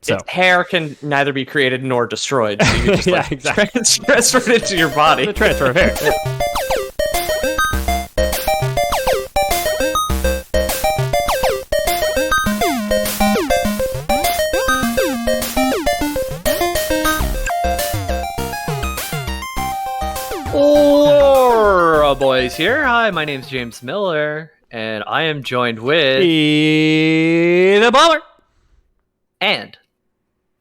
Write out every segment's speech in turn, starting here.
So hair can neither be created nor destroyed. So you just exactly. transfer it into your body. The transfer of hair. Yeah. Lore boys here. Hi, my name's James Miller, and I am joined with The Baller. And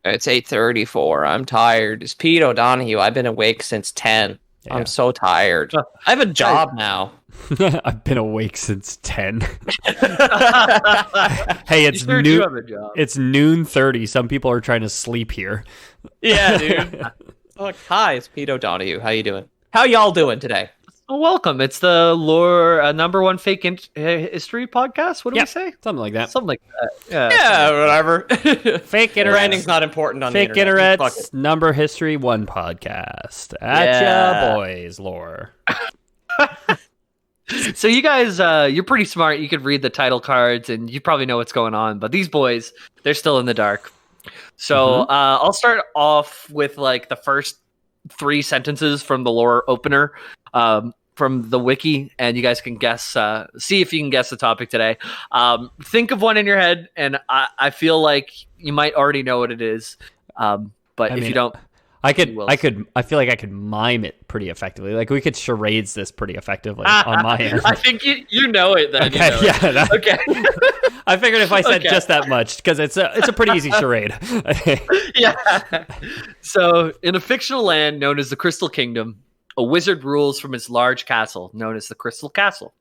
It's 8:34. I'm tired. It's Pete O'Donohue. I've been awake since 10. Yeah. I'm so tired. I have a job now. I've been awake since 10. Hey, it's It's noon 30. Some people are trying to sleep here. Yeah, dude. Look, hi, it's Pete O'Donohue. How you doing? How y'all doing today? welcome. It's the Lore #1 fake history podcast. What do we say? Something like that. Something like that. Yeah, whatever. Fake internet. Branding's not important on fake the internet. Fake internet's number history 1 podcast. At boys, Lore. So you guys, you're pretty smart. You could read the title cards and you probably know what's going on. But these boys, they're still in the dark. So I'll start off with like the first 3 sentences from the lore opener from the wiki, and you guys can guess, see if you can guess the topic today. Think of one in your head, and I feel like you might already know what it is. But if you don't, I feel like I could mime it pretty effectively. Like we could charades this pretty effectively on my end. I think you know it then. Okay, you know okay. I figured if I said just that much, because it's a pretty easy charade. Yeah. So, in a fictional land known as the Crystal Kingdom, a wizard rules from his large castle, known as the Crystal Castle.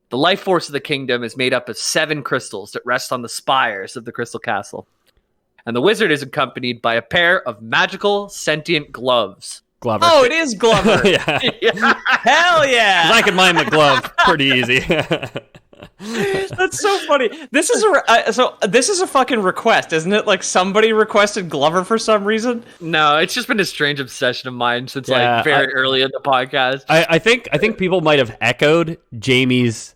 The life force of the kingdom is made up of 7 crystals that rest on the spires of the Crystal Castle. And the wizard is accompanied by a pair of magical sentient gloves. Glover. Oh, it is Glover. Yeah. Hell yeah. 'Cause I can mime the glove pretty easy. That's so funny. This is a fucking request, isn't it? Like somebody requested Glover for some reason. No, it's just been a strange obsession of mine since very early in the podcast. I think people might have echoed Jamie's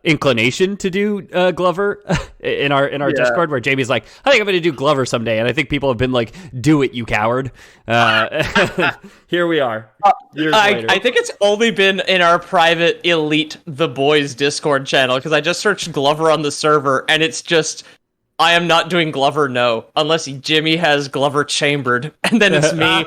inclination to do Glover in our Discord, where Jamie's like, I think I'm going to do Glover someday, and I think people have been like, do it, you coward. Here we are. I think it's only been in our private elite The Boys Discord channel, because I just searched Glover on the server, and it's just, I am not doing Glover, no, unless Jimmy has Glover chambered, and then it's me.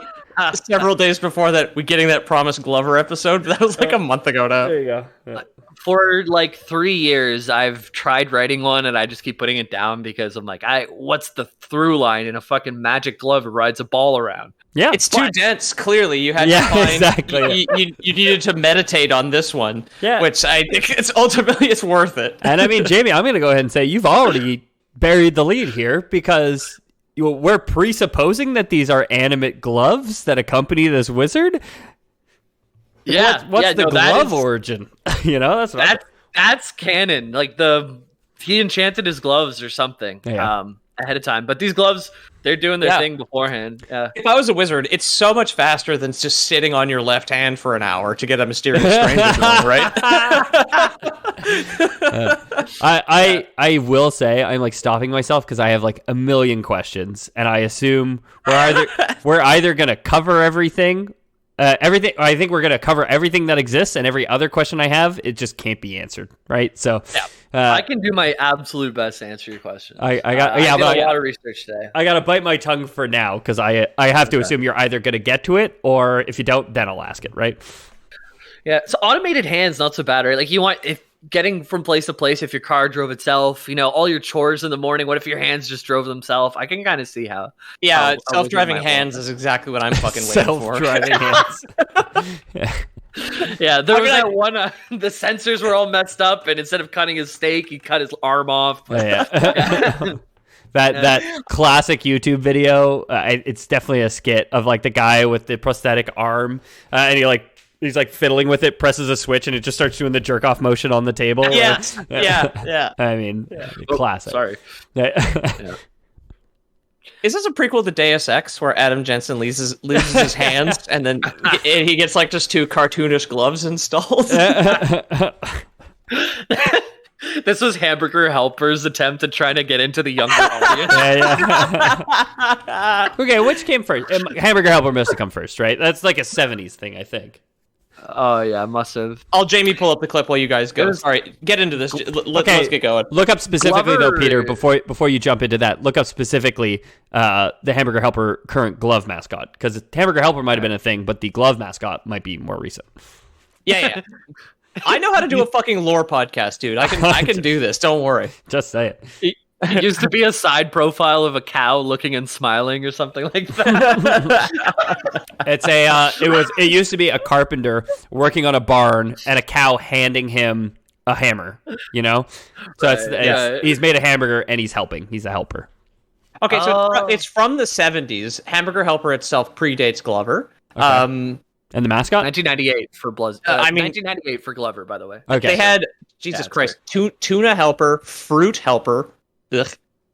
Several days before that, we getting that promised Glover episode, but that was like a month ago now. There you go. Yeah. For like 3 years, I've tried writing one, and I just keep putting it down because I'm like, what's the through line in a fucking magic glove that rides a ball around? Yeah, it's too dense. Clearly, you had to find. Exactly. You needed to meditate on this one. Yeah, which I think it's worth it. And I mean, Jamie, I'm going to go ahead and say you've already buried the lead here, because we're presupposing that these are animate gloves that accompany this wizard. Yeah, what's the glove origin? You know, that's canon. Like he enchanted his gloves or something ahead of time. But these gloves, they're doing their thing beforehand. If I was a wizard, it's so much faster than just sitting on your left hand for an hour to get a mysterious stranger going, right? I will say I'm like stopping myself because I have like a million questions, and I assume we're either gonna cover everything. I think we're going to cover everything that exists, and every other question I have, it just can't be answered, right? So, I can do my absolute best to answer your question. I did a lot of research today. I got to bite my tongue for now, because I have to assume you're either going to get to it, or if you don't, then I'll ask it, right? Yeah, so automated hands, not so bad, right? Like if getting from place to place, if your car drove itself, all your chores in the morning, what if your hands just drove themselves? I can kind of see how. Yeah, self-driving hands is exactly what I'm fucking waiting for. Self-driving hands. Yeah, there was that one, the sensors were all messed up, and instead of cutting his steak, he cut his arm off. Yeah. That classic YouTube video, it's definitely a skit of like the guy with the prosthetic arm, and he's like fiddling with it, presses a switch, and it just starts doing the jerk off motion on the table. Yeah. I mean, classic. Sorry. Yeah. Is this a prequel to Deus Ex where Adam Jensen loses his hands and then he gets like just 2 cartoonish gloves installed? This was Hamburger Helper's attempt at trying to get into the younger audience. Yeah. Okay, which came first? Hamburger Helper must have come first, right? That's like a 70s thing, I think. Oh yeah, must have. I'll Jamie pull up the clip while you guys go. All right, get into this. Let's get going. Look up specifically, Glover. though, Peter, before you jump into that, look up specifically the Hamburger Helper current glove mascot. Because Hamburger Helper might have been a thing, but the glove mascot might be more recent. Yeah. I know how to do a fucking lore podcast, dude. I can do this. Don't worry. Just say it. It used to be a side profile of a cow looking and smiling or something like that. It used to be a carpenter working on a barn and a cow handing him a hammer, you know? So he's made a hamburger and he's helping. He's a helper. Okay, so it's from the 70s. Hamburger Helper itself predates Glover. Okay. And the mascot? 1998 for 1998 for Glover, by the way. Okay. They had Christ, tuna helper, fruit helper,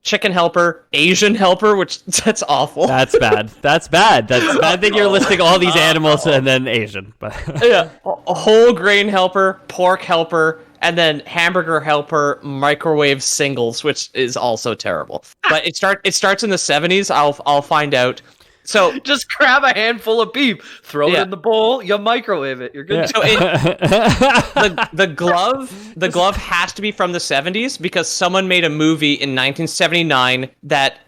chicken helper, Asian helper, which that's awful. That's bad. That's bad that you're listing all these animals and then Asian. But yeah, a whole grain helper, pork helper, and then hamburger helper microwave singles, which is also terrible. But it starts in the 70s. I'll find out. So just grab a handful of beef, throw it in the bowl, you microwave it. You're good. So the glove has to be from the 70s because someone made a movie in 1979 that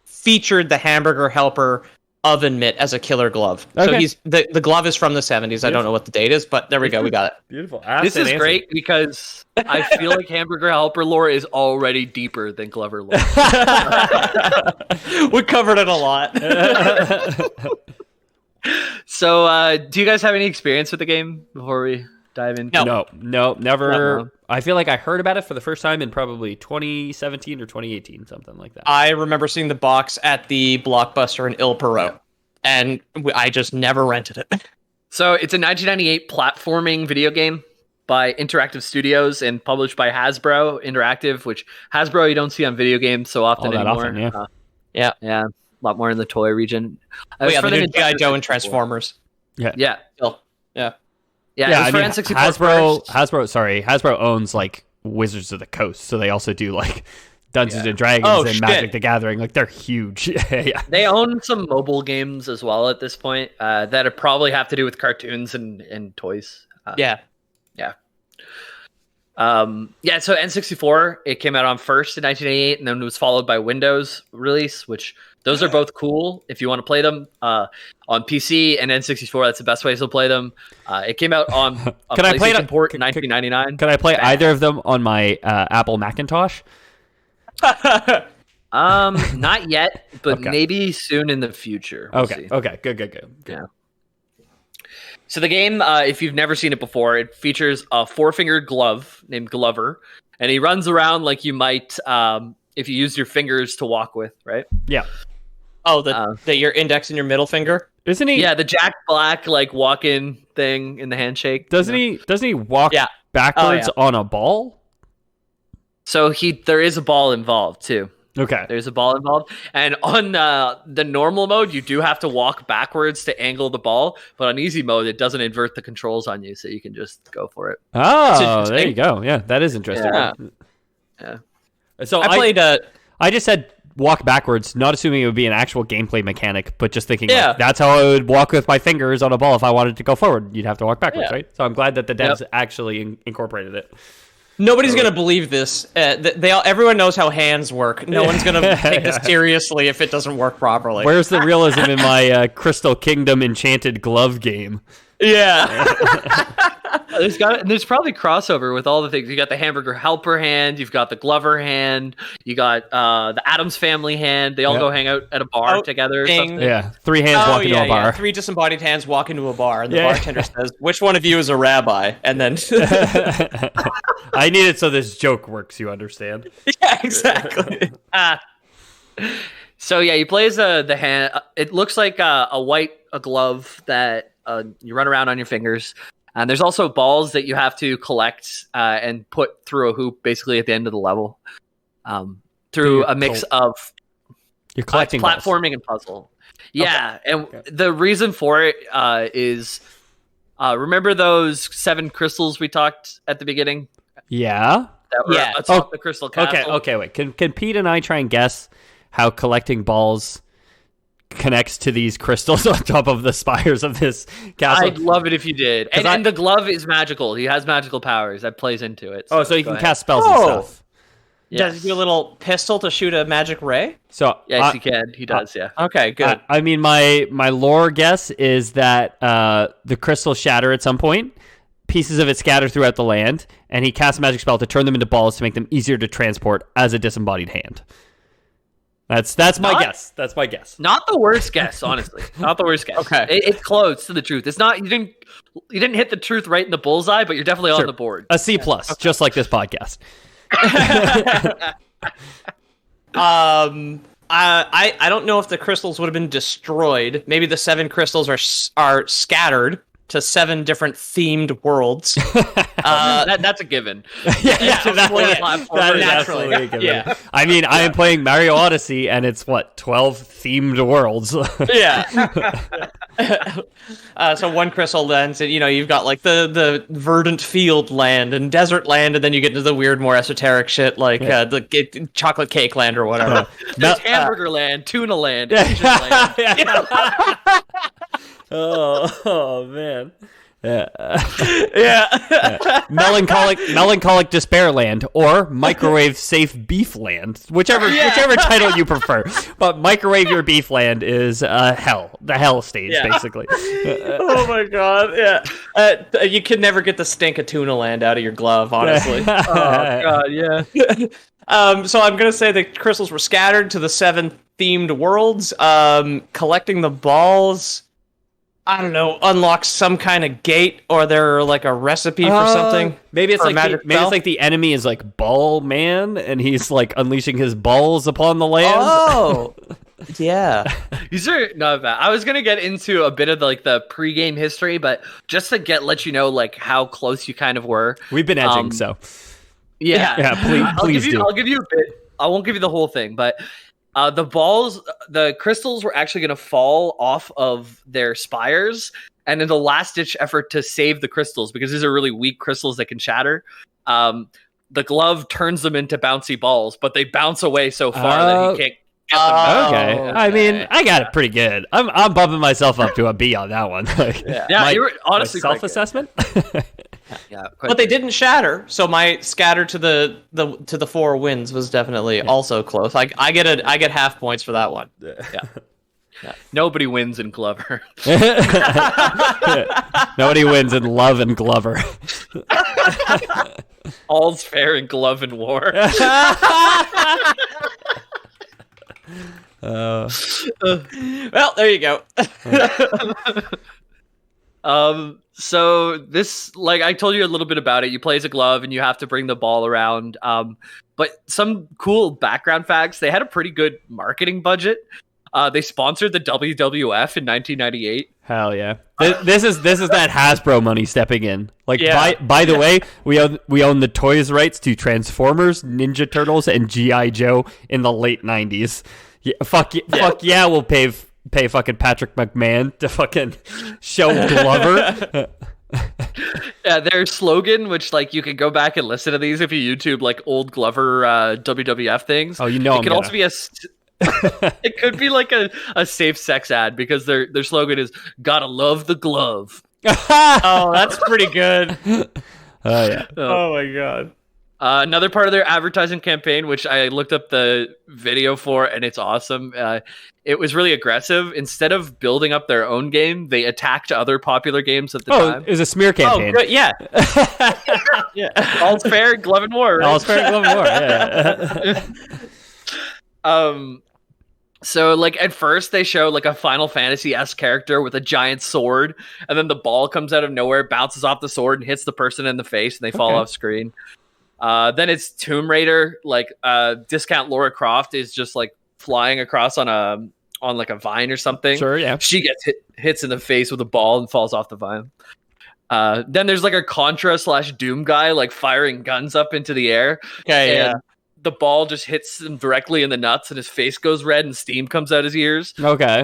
featured the hamburger helper oven mitt as a killer glove. Okay. So the glove is from the 70s. I don't know what the date is, but there we go. We got it. Beautiful. This is great because I feel like Hamburger Helper lore is already deeper than Glover lore. We covered it a lot. So, do you guys have any experience with the game before we dive in? No, never. No. I feel like I heard about it for the first time in probably 2017 or 2018, something like that. I remember seeing the box at the Blockbuster in Il Perot, and I just never rented it. So it's a 1998 platforming video game by Interactive Studios and published by Hasbro Interactive, which Hasbro you don't see on video games so often anymore. Yeah, a lot more in the toy region. For the new G.I. Joe and Transformers. Yeah. Still. Yeah. Yeah, I mean, Hasbro owns like Wizards of the Coast, so they also do like Dungeons and Dragons and Magic the Gathering. Like they're huge. Yeah. They own some mobile games as well at this point that probably have to do with cartoons and toys. Yeah. So N64, it came out on first in 1988, and then it was followed by Windows release, which those are both cool if you want to play them on PC and N64. That's the best way to play them. It came out on a PlayStation port in 1999. Can I play either of them on my Apple Macintosh? Not yet, but maybe soon in the future. We'll see. Okay, good. Yeah. So the game, if you've never seen it before, it features a four-fingered glove named Glover, and he runs around like you might if you use your fingers to walk with, right? Yeah. Oh, your index and your middle finger? Isn't he? Yeah, the Jack Black like walk-in thing in the handshake. Doesn't he walk backwards on a ball? So there is a ball involved too. Okay. There's a ball involved. And on the normal mode, you do have to walk backwards to angle the ball. But on easy mode, it doesn't invert the controls on you, so you can just go for it. Oh, there you go. Yeah, that is interesting. Yeah. So I just said walk backwards, not assuming it would be an actual gameplay mechanic, but just thinking like, that's how I would walk with my fingers on a ball if I wanted to go forward. You'd have to walk backwards, right? So I'm glad that the devs actually incorporated it. Nobody's gonna believe this. Everyone knows how hands work. No one's gonna take this seriously if it doesn't work properly. Where's the realism in my Crystal Kingdom Enchanted Glove game? Yeah. There's probably crossover with all the things. You got the Hamburger Helper hand, you've got the Glover hand, you got the Addams Family hand. They all go hang out at a bar together. Or something. Yeah, three hands walk into a bar. Yeah. Three disembodied hands walk into a bar, and the bartender says, "Which one of you is a rabbi?" And then I need it so this joke works. You understand? Yeah, exactly. So he plays the hand. It looks like a glove that you run around on your fingers. And there's also balls that you have to collect and put through a hoop basically at the end of the level through a mix of you're collecting platforming and puzzle. Yeah, and the reason for it is remember those 7 crystals we talked at the beginning? Yeah. that were atop the crystal castle. Okay, wait. Can Pete and I try and guess how collecting balls connects to these crystals on top of the spires of this castle? I'd love it if you did. And the glove is magical. He has magical powers that plays into it. So you can cast spells and stuff. Yes. Does he do a little pistol to shoot a magic ray? So yes, he can. He does. Yeah. Okay, good. I mean, my lore guess is that the crystals shatter at some point. Pieces of it scatter throughout the land, and he casts a magic spell to turn them into balls to make them easier to transport as a disembodied hand. That's my guess. That's my guess. Not the worst guess, honestly. Not the worst guess. Okay, it's close to the truth. It's not. You didn't hit the truth right in the bullseye, but you're definitely on the board. A C+, just like this podcast. I don't know if the crystals would have been destroyed. Maybe the 7 crystals are scattered to 7 different themed worlds. That's a given. That is absolutely a given. Yeah. I mean, I am playing Mario Odyssey, and it's 12 themed worlds. So one crystal lens, and you've got like the verdant field land and desert land, and then you get into the weird, more esoteric shit like the chocolate cake land or whatever. There's hamburger land, tuna land, Asian land. Oh man. Yeah. Melancholic despair land or microwave safe beef land, whichever title you prefer. But microwave your beef land is hell, the hell stage basically. Oh my god, yeah. You could never get the stink of tuna land out of your glove, honestly. Oh god, yeah. So I'm gonna say the crystals were scattered to the 7 themed worlds. Collecting the balls, I don't know, unlocks some kind of gate, or they're like a recipe for something. Maybe it's like the enemy is like Ball Man, and he's like unleashing his balls upon the land. Oh, yeah. These are not bad. I was gonna get into a bit of the pregame history, but just to let you know like how close you kind of were. We've been edging, so yeah. Please do. I'll give you a bit. I won't give you the whole thing, but. The crystals were actually going to fall off of their spires, and in the last-ditch effort to save the crystals, because these are really weak crystals that can shatter, the glove turns them into bouncy balls, but they bounce away so far that he can't get them. Okay. I mean, I got it pretty good. I'm bumping myself up to a B on that one. You were honestly self-assessment. But they didn't shatter, so my scatter to the 4 wins was definitely also close. I get half points for that one. Yeah. Nobody wins in Glover. Nobody wins in Love and Glover. All's fair in Glove and War. Well, there you go. So this, like I told you a little bit about it, you play as a glove and you have to bring the ball around. But some cool background facts, they had a pretty good marketing budget. They sponsored the WWF in 1998. Hell yeah. This is that Hasbro money stepping in. Like, by the way, we own the toys rights to Transformers, Ninja Turtles, and G.I. Joe in the late 90s. Yeah, fuck yeah, we'll pay fucking Patrick McMahon to fucking show Glover. Yeah, their slogan, which like you can go back and listen to these if you YouTube like old Glover WWF things. Oh, you know, it could also be it could be like a safe sex ad because their slogan is "Gotta love the glove." Oh, that's pretty good. Oh yeah. Oh my god. Another part of their advertising campaign, which I looked up the video for, and it's awesome. It was really aggressive. Instead of building up their own game, they attacked other popular games at the time. It was a smear campaign. Oh, good. Yeah. Yeah. All's fair in Glove and War. Right? All's fair in Glove and War, yeah. So, like, at first they show, like, a Final Fantasy-esque character with a giant sword, and then the ball comes out of nowhere, bounces off the sword, and hits the person in the face, and they fall off screen. Then it's Tomb Raider, like, discount Lara Croft is just, like, flying across on like a vine or something. Sure, yeah. She gets hits in the face with a ball and falls off the vine. Then there's, like, a Contra/Doom guy, like, firing guns up into the air. Okay, yeah. The ball just hits him directly in the nuts, and his face goes red, and steam comes out his ears. Okay.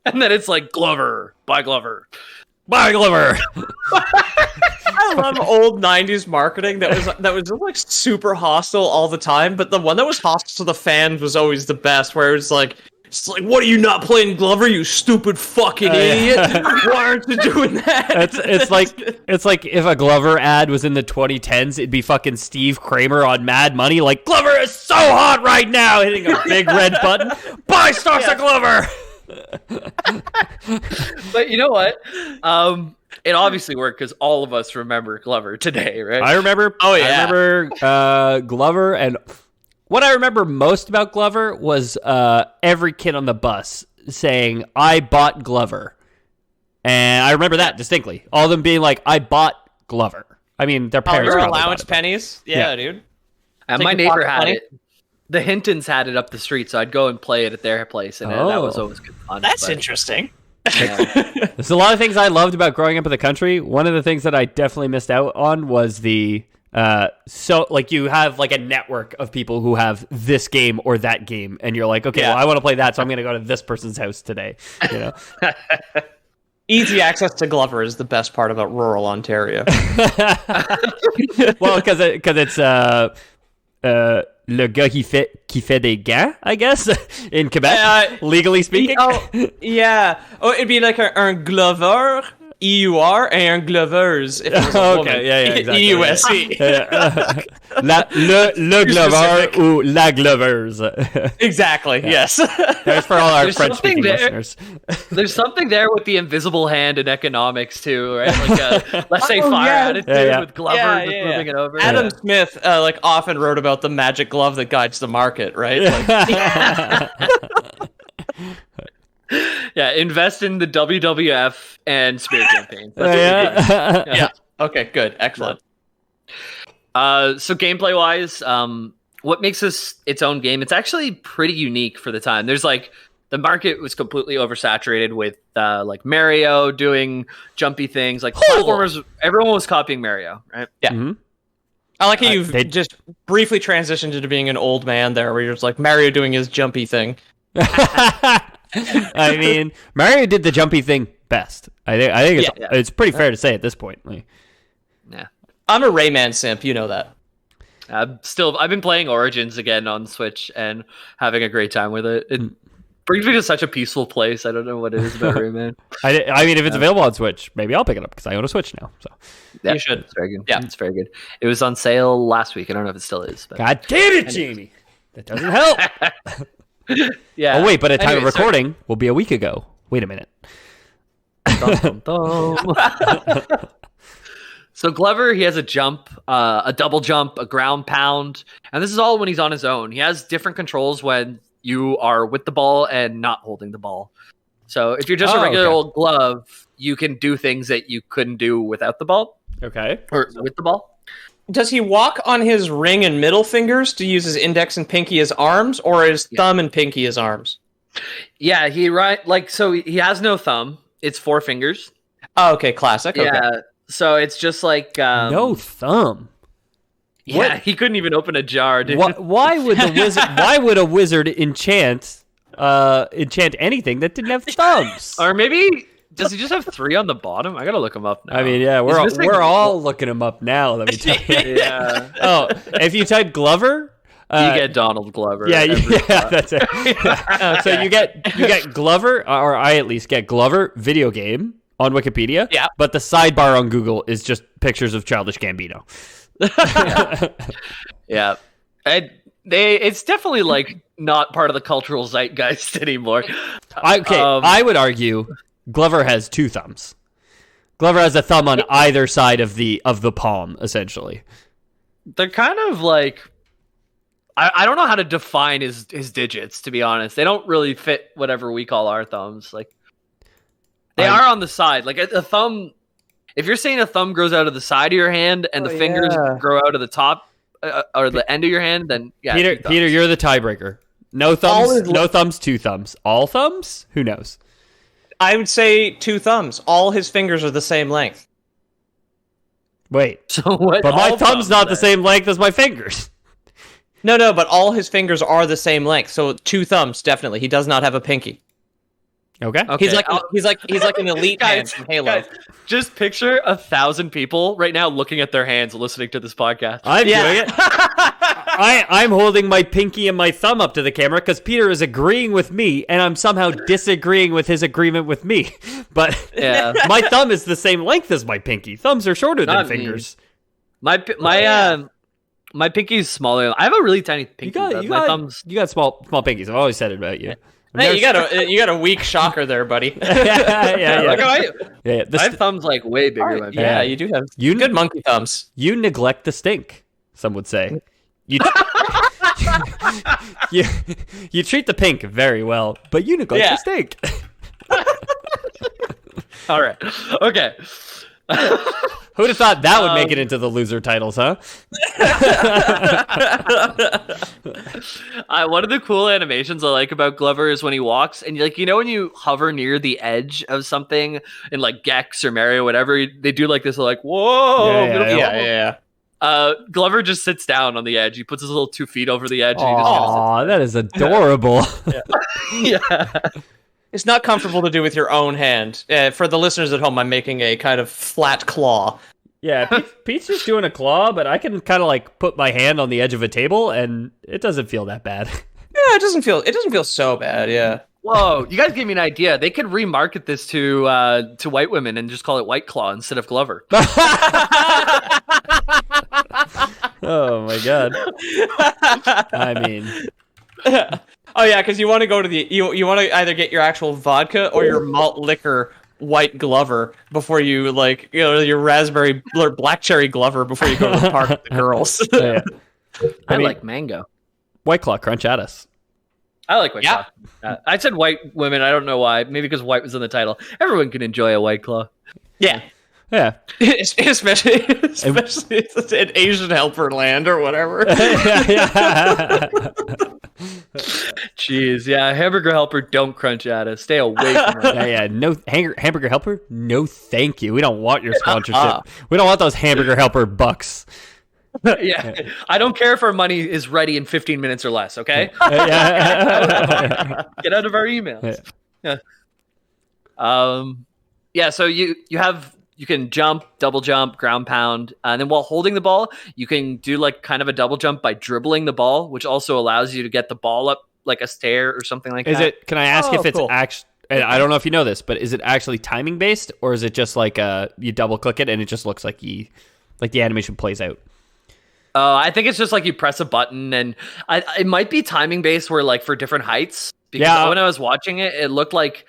And then it's like, Glover, buy Glover. Bye, Glover. I love old '90s marketing that was just, like super hostile all the time, but the one that was hostile to the fans was always the best. Where it's like, what are you not playing Glover, you stupid fucking idiot? Why aren't you doing that? It's like if a Glover ad was in the 2010s, it'd be fucking Steve Kramer on Mad Money, like Glover is so hot right now, hitting a big red button. Buy stocks of Glover. But you know what? It obviously worked because all of us remember Glover today, right? I remember. Oh yeah, I remember Glover, and what I remember most about Glover was every kid on the bus saying, "I bought Glover," and I remember that distinctly. All of them being like, "I bought Glover." I mean, their parents your probably allowance bought it, pennies, yeah, dude. And Take my your neighbor pocket had money. it. The Hintons had it up the street, so I'd go and play it at their place, and that was always good fun. That's interesting. There's a lot of things I loved about growing up in the country. One of the things that I definitely missed out on was the you have like a network of people who have this game or that game, and you're like, okay, well, I want to play that, so I'm going to go to this person's house today. You know, Easy access to Glover is the best part about rural Ontario. well, because it's le gars qui fait des gants, I guess, in Quebec, legally speaking. Yeah. Oh, it'd be like un Glover, EUR, and un Glovers. If it was a woman. Yeah, exactly. EUSC. Le Glover ou la Glovers. Exactly, yes. There's for all our There's French-speaking something listeners. There's something there with the invisible hand in economics too, right? Like let's say fire attitude with Glover just moving it over. Adam Smith often wrote about the magic glove that guides the market, right? Yeah, invest in the WWF and smear campaigns. Yeah. Okay, good. Excellent. So gameplay wise, what makes this its own game? It's actually pretty unique for the time. There's like the market was completely oversaturated with like Mario doing jumpy things, like platformers. Everyone was copying Mario, right? Yeah. Mm-hmm. I like how you've just briefly transitioned into being an old man there, where you're just like Mario doing his jumpy thing. I mean, Mario did the jumpy thing best. I think it's pretty fair to say at this point. Yeah, I'm a Rayman simp. You know that. I've been playing Origins again on Switch and having a great time with it. It brings me to such a peaceful place. I don't know what it is about Rayman. I mean, if it's available on Switch, maybe I'll pick it up because I own a Switch now. So yeah, you should. It's very good. Yeah, it's very good. It was on sale last week. I don't know if it still is. But... God damn it, Jamie! That doesn't help. Yeah. Oh wait, but at time of recording will be a week ago. Wait a minute. Dum, dum, dum. So Glover, he has a jump, a double jump, a ground pound, and this is all when he's on his own. He has different controls when you are with the ball and not holding the ball. So if you're just a regular old glove, you can do things that you couldn't do without the ball. Okay. Or with the ball. Does he walk on his ring and middle fingers to use his index and pinky as arms, or his thumb and pinky as arms? Yeah, he has no thumb. It's 4 fingers. Oh, okay, classic. Yeah, okay. So it's just like no thumb. Yeah, What? he couldn't even open a jar. Dude. Why would the wizard? Why would a wizard enchant anything that didn't have thumbs? Or maybe does he just have 3 on the bottom? I gotta look him up now. I mean, yeah, we're all looking him up now. Let me tell you. Yeah. Oh, if you type Glover, you get Donald Glover. Yeah, that's it. So you get Glover, or I at least get Glover video game on Wikipedia. Yeah, but the sidebar on Google is just pictures of Childish Gambino. Yeah. It's definitely like not part of the cultural zeitgeist anymore. I would argue Glover has 2 thumbs. Glover has a thumb on either side of the palm, essentially. They're kind of like I don't know how to define his digits, to be honest. They don't really fit whatever we call our thumbs. Like they are on the side. Like a thumb. If you're saying a thumb grows out of the side of your hand and the fingers grow out of the top or the end of your hand, then yeah. Peter, you're the tiebreaker. No thumbs. No thumbs. 2 thumbs. All thumbs? Who knows? I would say 2 thumbs. All his fingers are the same length. Wait. So what? But my thumb's not the same length as my fingers. No, but all his fingers are the same length. So 2 thumbs, definitely. He does not have a pinky. Okay. He's like an elite hand Guys, from Halo. guys, just picture 1,000 people right now looking at their hands listening to this podcast. I'm doing it. I'm holding my pinky and my thumb up to the camera because Peter is agreeing with me, and I'm somehow disagreeing with his agreement with me. But Yeah. my thumb is the same length as my pinky. Thumbs are shorter than Not me. fingers. My pinky is smaller. I have a really tiny pinky. but my thumbs. You got small pinkies. I've always said it about you. Hey, you got a weak shocker there, buddy. yeah. Like, Yeah. my thumb's like way bigger than my pinky. Yeah, you do have good monkey thumbs. You neglect the stink, some would say. You you treat the pink very well, but you neglect the stink. All right. Okay. Who'd have thought that would make it into the loser titles, huh? One of the cool animations I like about Glover is when he walks and when you hover near the edge of something in like Gex or Mario, whatever, they do like this like whoa. Yeah. Glover just sits down on the edge. He puts his little 2 feet over the edge. And he just Aw, that is adorable. yeah. It's not comfortable to do with your own hand. For the listeners at home, I'm making a kind of flat claw. Yeah, Pete's just doing a claw, but I can kind of like put my hand on the edge of a table, and it doesn't feel that bad. Yeah, it doesn't feel so bad. Yeah. Whoa, you guys gave me an idea. They could remarket this to white women and just call it White Claw instead of Glover. Oh my god! I mean. Oh yeah, because you want to go to you want to either get your actual vodka or your malt liquor white Glover before you your raspberry or black cherry Glover before you go to the park with the girls. Yeah. I like mango. White Claw, crunch at us. I like White Claw. I said white women. I don't know why. Maybe because white was in the title. Everyone can enjoy a White Claw. Yeah. Yeah. Especially in Asian helper land or whatever. Jeez, yeah, hamburger helper, don't crunch at us. Stay away from us. No hamburger helper. No, thank you. We don't want your sponsorship. We don't want those hamburger helper bucks. Yeah, I don't care if our money is ready in 15 minutes or less. Okay, get out of our emails. Yeah. So you can jump, double jump, ground pound, and then while holding the ball, you can do like kind of a double jump by dribbling the ball, which also allows you to get the ball up like a stair or something like that. Can I ask if it's cool. actually? I don't know if you know this, but is it actually timing based, or is it just like you double click it and it just looks like the animation plays out? I think it's just like you press a button, and it might be timing based where like for different heights. Because when I was watching it, it looked like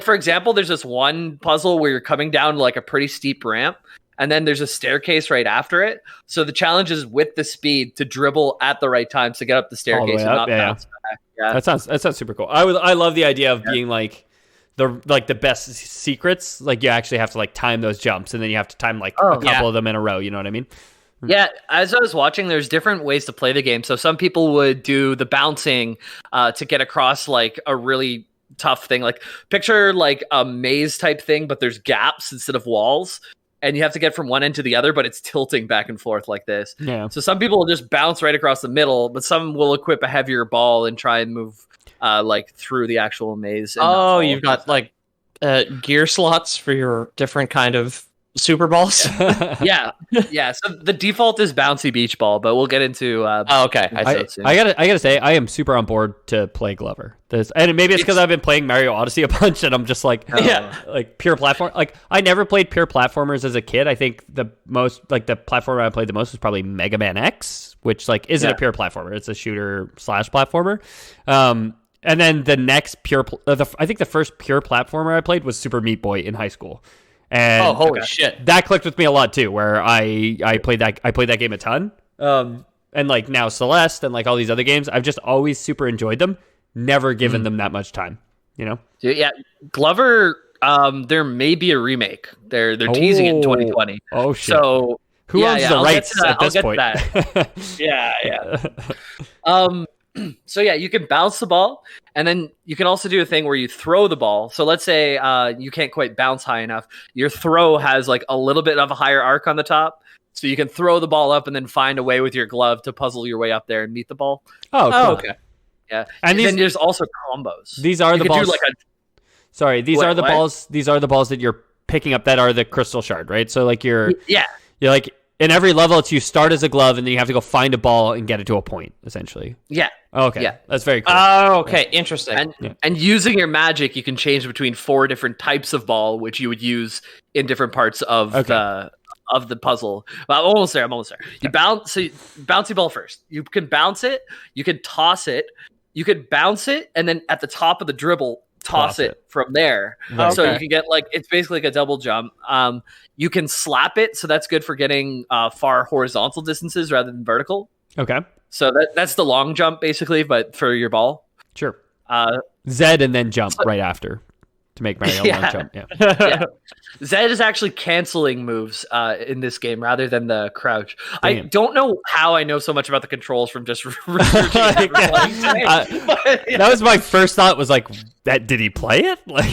for example, there's this one puzzle where you're coming down like a pretty steep ramp, and then there's a staircase right after it. So the challenge is with the speed to dribble at the right times to get up the staircase and not bounce back. Yeah, that sounds super cool. I love the idea of being like the best secrets. Like you actually have to like time those jumps, and then you have to time like a couple of them in a row. You know what I mean? Yeah, as I was watching, there's different ways to play the game. So some people would do the bouncing to get across like a really tough thing. Like picture like a maze type thing, but there's gaps instead of walls. And you have to get from one end to the other, but it's tilting back and forth like this. Yeah. So some people will just bounce right across the middle, but some will equip a heavier ball and try and move like through the actual maze. Oh, you've got like gear slots for your different kind of super balls. yeah. So the default is bouncy beach ball, but we'll get into. Okay. I gotta say, I am super on board to play Glover. And maybe it's because I've been playing Mario Odyssey a bunch, and I'm just like, like pure platform. Like I never played pure platformers as a kid. I think the platformer I played the most was probably Mega Man X, which like isn't a pure platformer. It's a shooter / platformer. And then the next I think the first pure platformer I played was Super Meat Boy in high school. And holy shit, that clicked with me a lot too. Where I played that game a ton. And like now Celeste and like all these other games, I've just always super enjoyed them. Never given them that much time. You know? Yeah, Glover. There may be a remake. They're teasing it in 2020. Oh shit! So who owns the rights at this point? Yeah. So yeah, you can bounce the ball, and then you can also do a thing where you throw the ball. So let's say you can't quite bounce high enough. Your throw has like a little bit of a higher arc on the top, so you can throw the ball up and then find a way with your glove to puzzle your way up there and meet the ball. Oh, cool. Okay. Yeah, and then there's also combos. These are the balls. Sorry, these Wait, are the what? balls. These are the balls that you're picking up that are the crystal shard, right? So like you're like in every level, it's you start as a glove and then you have to go find a ball and get it to a point, essentially. Yeah. Okay. Yeah. That's very cool. Oh, okay. Interesting. And using your magic, you can change between 4 different types of ball, which you would use in different parts of the puzzle. Well, I'm almost there. You bouncy ball first. You can bounce it. You can toss it. You could bounce it, and then at the top of the dribble, toss it from there. Right. So you can get it's basically like a double jump. You can slap it, so that's good for getting far horizontal distances rather than vertical. Okay. So that's the long jump basically, but for your ball. Sure. Z and then jump right after to make Mario long jump. Yeah. Yeah. Z is actually canceling moves in this game rather than the crouch. Damn. I don't know how I know so much about the controls from just researching it. That was my first thought. Was like, that did he play it? Like,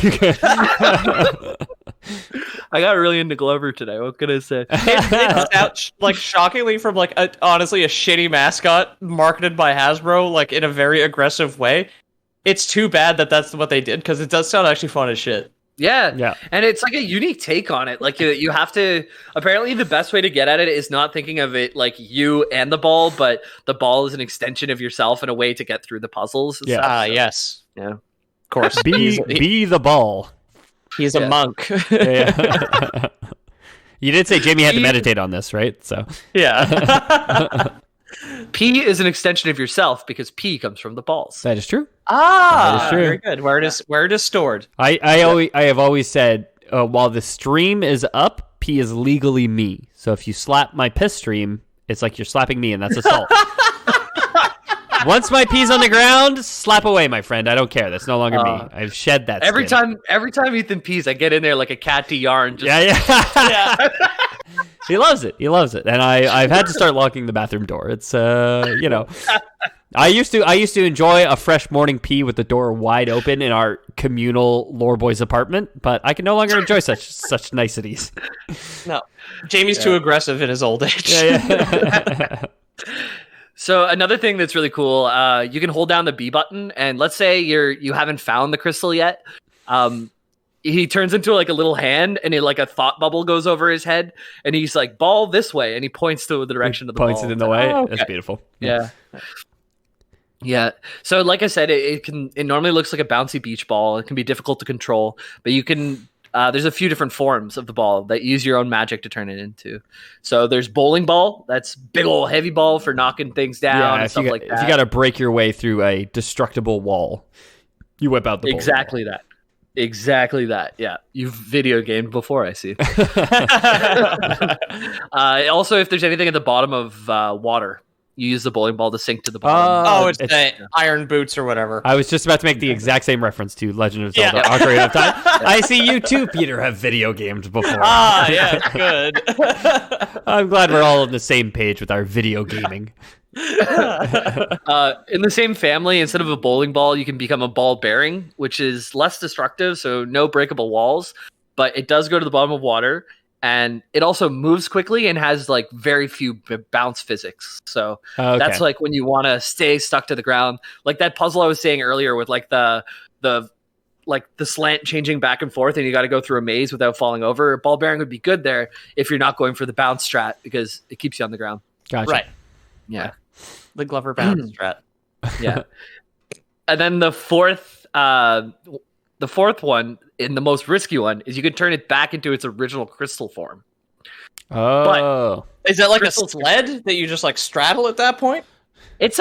I got really into Glover today. What can I say? It's out, like shockingly from like honestly a shitty mascot marketed by Hasbro, like in a very aggressive way. It's too bad that that's what they did because it does sound actually fun as shit. Yeah, and it's like a unique take on it. Like you have to. Apparently, the best way to get at it is not thinking of it like you and the ball, but the ball is an extension of yourself and a way to get through the puzzles. And stuff. Yes. Yeah. Of course. be the ball. He's a monk. Yeah. You did say Jamie had to meditate on this, right? So yeah. P is an extension of yourself because P comes from the balls. That is true. That is true. Very good. Where it is stored. I have always said while the stream is up, P is legally me. So if you slap my piss stream, it's like you're slapping me, and that's assault. Once my pee's on the ground, slap away, my friend. I don't care. That's no longer me. I've shed that. Every skin. time Ethan pees, I get in there like a cat to yarn. Just... Yeah. He loves it. And I've had to start locking the bathroom door. It's I used to enjoy a fresh morning pee with the door wide open in our communal Lore Boys apartment, but I can no longer enjoy such niceties. No, Jamie's too aggressive in his old age. Yeah. So another thing that's really cool, you can hold down the B button, and let's say you haven't found the crystal yet. He turns into like a little hand, and like a thought bubble goes over his head, and he's like, "Ball this way," and he points to the direction of the ball. Points it in the way. Oh, okay. That's beautiful. Yeah. So like I said, it normally looks like a bouncy beach ball. It can be difficult to control, but you can. There's a few different forms of the ball that use your own magic to turn it into. So there's bowling ball. That's big old heavy ball for knocking things down and stuff like that. If you got to break your way through a destructible wall, you whip out the bowling ball. Exactly that. Yeah. You've video gamed before, I see. Also, if there's anything at the bottom of water, you use the bowling ball to sink to the bottom. It's iron boots or whatever. I was just about to make the exact same reference to Legend of Zelda Ocarina of Time. I see you too, Peter, have video gamed before. Yeah, good. I'm glad we're all on the same page with our video gaming. In the same family, instead of a bowling ball, you can become a ball bearing, which is less destructive, so no breakable walls, but it does go to the bottom of water, and it also moves quickly and has like very few bounce physics. So that's like when you want to stay stuck to the ground, like that puzzle I was saying earlier with like the slant changing back and forth, and you got to go through a maze without falling over. Ball bearing would be good there if you're not going for the bounce strat because it keeps you on the ground. Gotcha. Right. Yeah. The Glover bounce strat. Yeah. And then the fourth one, and the most risky one, is you can turn it back into its original crystal form. Oh. But is that like a sled that you just like straddle at that point? It's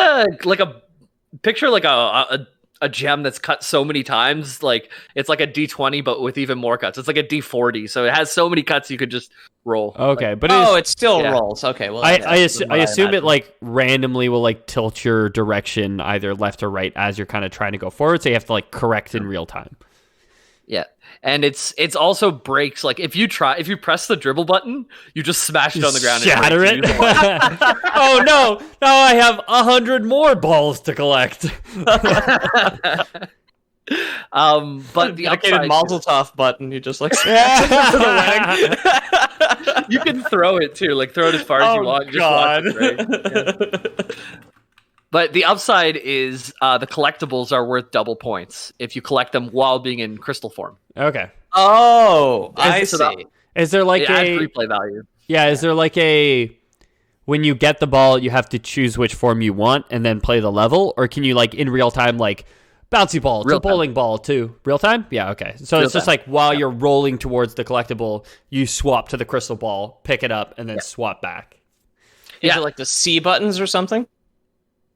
picture like a gem that's cut so many times, like it's like a D20 but with even more cuts. It's like a D40, so it has so many cuts you could just roll. Okay, but it still rolls. Okay, well I assume it like randomly will like tilt your direction either left or right as you're kind of trying to go forward, so you have to like correct in real time. Yeah. And it's also breaks, like if you press the dribble button, you just smash it on the ground shatter and it. Oh no, now I have 100 more balls to collect. But the dedicated Mazel Tov button, you just like you can throw it too, like throw it as far as you want. Just watch it, right? Yeah. But the upside is the collectibles are worth double points if you collect them while being in crystal form. Okay. Oh, I So see. Is there like it adds replay value. Yeah, is there like when you get the ball, you have to choose which form you want and then play the level? Or can you, like, in real time, like, bouncy ball to bowling ball to real time? Yeah, okay. So it's just like while you're rolling towards the collectible, you swap to the crystal ball, pick it up, and then swap back. Is it like the C buttons or something?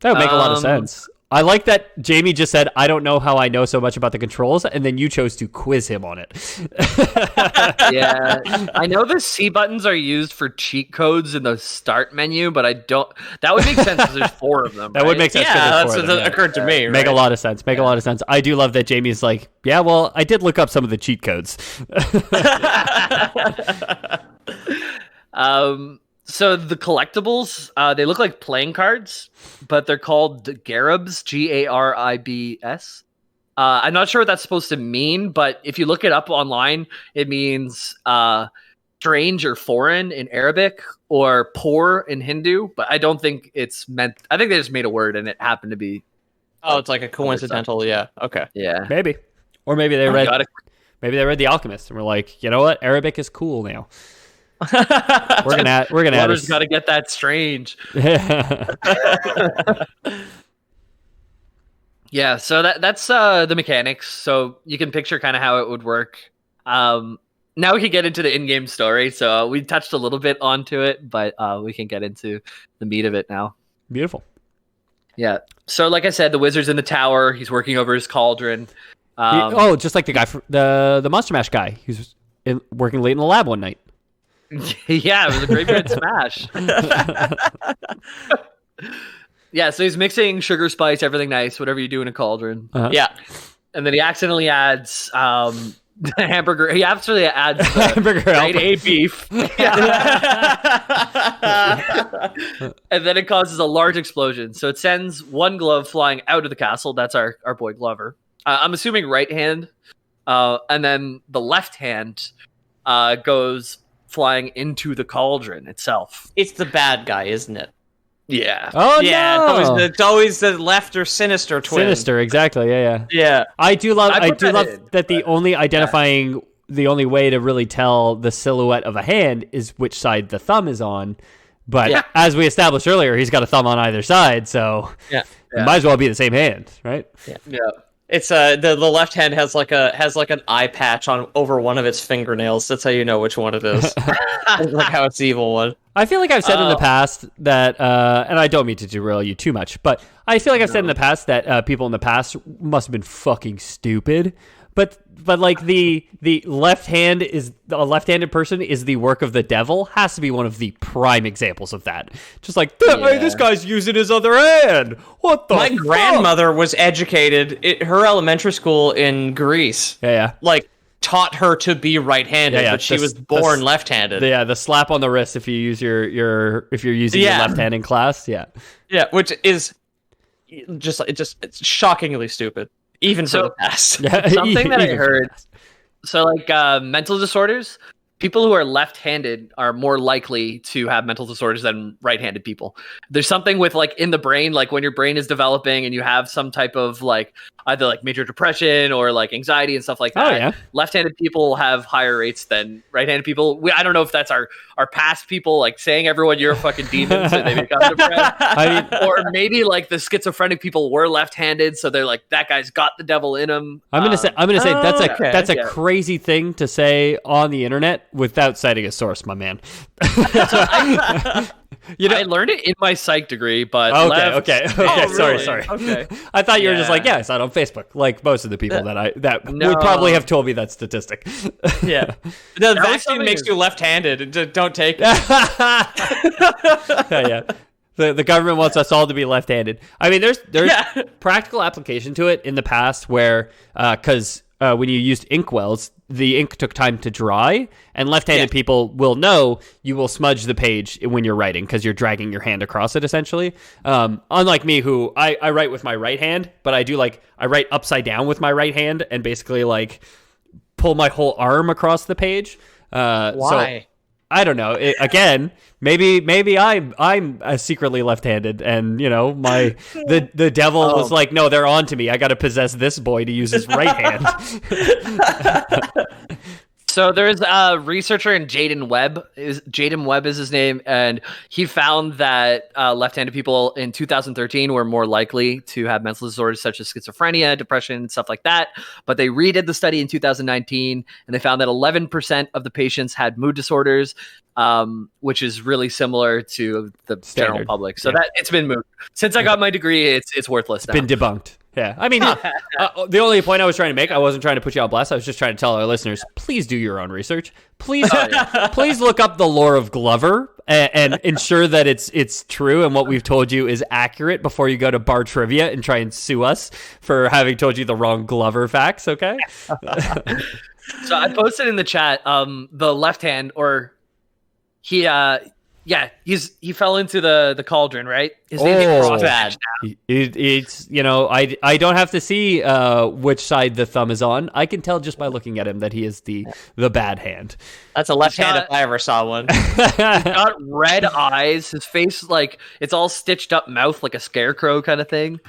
That would make a lot of sense. I like that Jamie just said, I don't know how I know so much about the controls, and then you chose to quiz him on it. Yeah. I know the C buttons are used for cheat codes in the start menu, but I don't... That would make sense because there's 4 of them. That would make sense. Yeah, that's what occurred to me. Right? Make a lot of sense. Make a lot of sense. I do love that Jamie's like, yeah, well, I did look up some of the cheat codes. So the collectibles, they look like playing cards, but they're called Garibs, Garibs. I'm not sure what that's supposed to mean, but if you look it up online, it means strange or foreign in Arabic or poor in Hindu, but I don't think it's meant... I think they just made a word and it happened to be... Oh, it's like a coincidental, yeah. Okay. Yeah. Maybe. Or maybe they read The Alchemist and were like, you know what? Arabic is cool now. We're gonna add. Glover's got to get that strange. Yeah, so that's the mechanics. So you can picture kind of how it would work. Now we can get into the in-game story. So we touched a little bit onto it, but we can get into the meat of it now. Beautiful. Yeah. So like I said, the wizard's in the tower. He's working over his cauldron. Just like the guy, the Monster Mash guy. He was working late in the lab one night. Yeah, it was a graveyard smash. Yeah, so he's mixing sugar, spice, everything nice, whatever you do in a cauldron. Yeah. And then he accidentally adds the hamburger. He actually adds the hamburger grade A beef. And then it causes a large explosion. So it sends one glove flying out of the castle. That's our boy Glover. I'm assuming right hand. And then the left hand goes flying into the cauldron itself. It's the bad guy, isn't it? Yeah. Oh, yeah, no. it's always the left or sinister twin. Sinister, exactly. Yeah. Yeah. I do love that the only identifying the only way to really tell the silhouette of a hand is which side the thumb is on. But as we established earlier, he's got a thumb on either side, so it might as well be the same hand, right? Yeah. It's the left hand has like an eye patch on over one of its fingernails. That's how you know which one it is. It's like how it's the evil one. I feel like I've said in the past that, and I don't mean to derail you too much, but I feel like I've said in the past that people in the past must have been fucking stupid. But like the left-handed person is the work of the devil has to be one of the prime examples of that. Just like, hey, this guy's using his other hand. What the? My grandmother was educated. Her elementary school in Greece. Like taught her to be right-handed, but she was born left-handed. Yeah, the slap on the wrist if you use your using your left hand in class. Yeah, which is it's shockingly stupid. Even for the past. Something that I heard. So, like, mental disorders, people who are left-handed are more likely to have mental disorders than right-handed people. There's something with, like, in the brain, like, when your brain is developing and you have some type of, like, either, like, major depression or, like, anxiety and stuff like that. Left-handed people have higher rates than right-handed people. I don't know if that's our past people, like, saying everyone you're a fucking demon so they become depressed. Or maybe, like, the schizophrenic people were left-handed, so they're like, that guy's got the devil in him. I'm gonna say that's a crazy thing to say on the internet without citing a source, my man. I learned it in my psych degree, but okay. Really? Sorry. Okay. I thought you were just like, I saw it on Facebook, like most of the people that would probably have told me that statistic. Yeah, the vaccine makes you left-handed. Don't take it. The government wants us all to be left-handed. I mean, there's practical application to it in the past where because when you used inkwells, the ink took time to dry, and left-handed people will know you will smudge the page when you're writing because you're dragging your hand across it, essentially. Unlike me, who I write with my right hand, but I write upside down with my right hand and basically like pull my whole arm across the page. Why? I don't know. Again, maybe I'm secretly left-handed, and the devil was like, no, they're on to me. I got to possess this boy to use his right hand. So there's a researcher in Jaden Webb is his name, and he found that left-handed people in 2013 were more likely to have mental disorders such as schizophrenia, depression, stuff like that. But they redid the study in 2019, and they found that 11% of the patients had mood disorders, which is really similar to the general public. So that it's been moved. Since I got my degree, it's worthless now. Been debunked. Yeah, I mean, the only point I was trying to make, I wasn't trying to put you on blast. I was just trying to tell our listeners, please do your own research. Please, please look up the lore of Glover and ensure that it's true and what we've told you is accurate before you go to bar trivia and try and sue us for having told you the wrong Glover facts. Okay. So I posted in the chat, the left hand, or he fell into the cauldron, right? His name is bad. It's I don't have to see which side the thumb is on. I can tell just by looking at him that he is the bad hand. That's a left hand if I ever saw one. He's got red eyes. His face, like, it's all stitched up mouth, like a scarecrow kind of thing.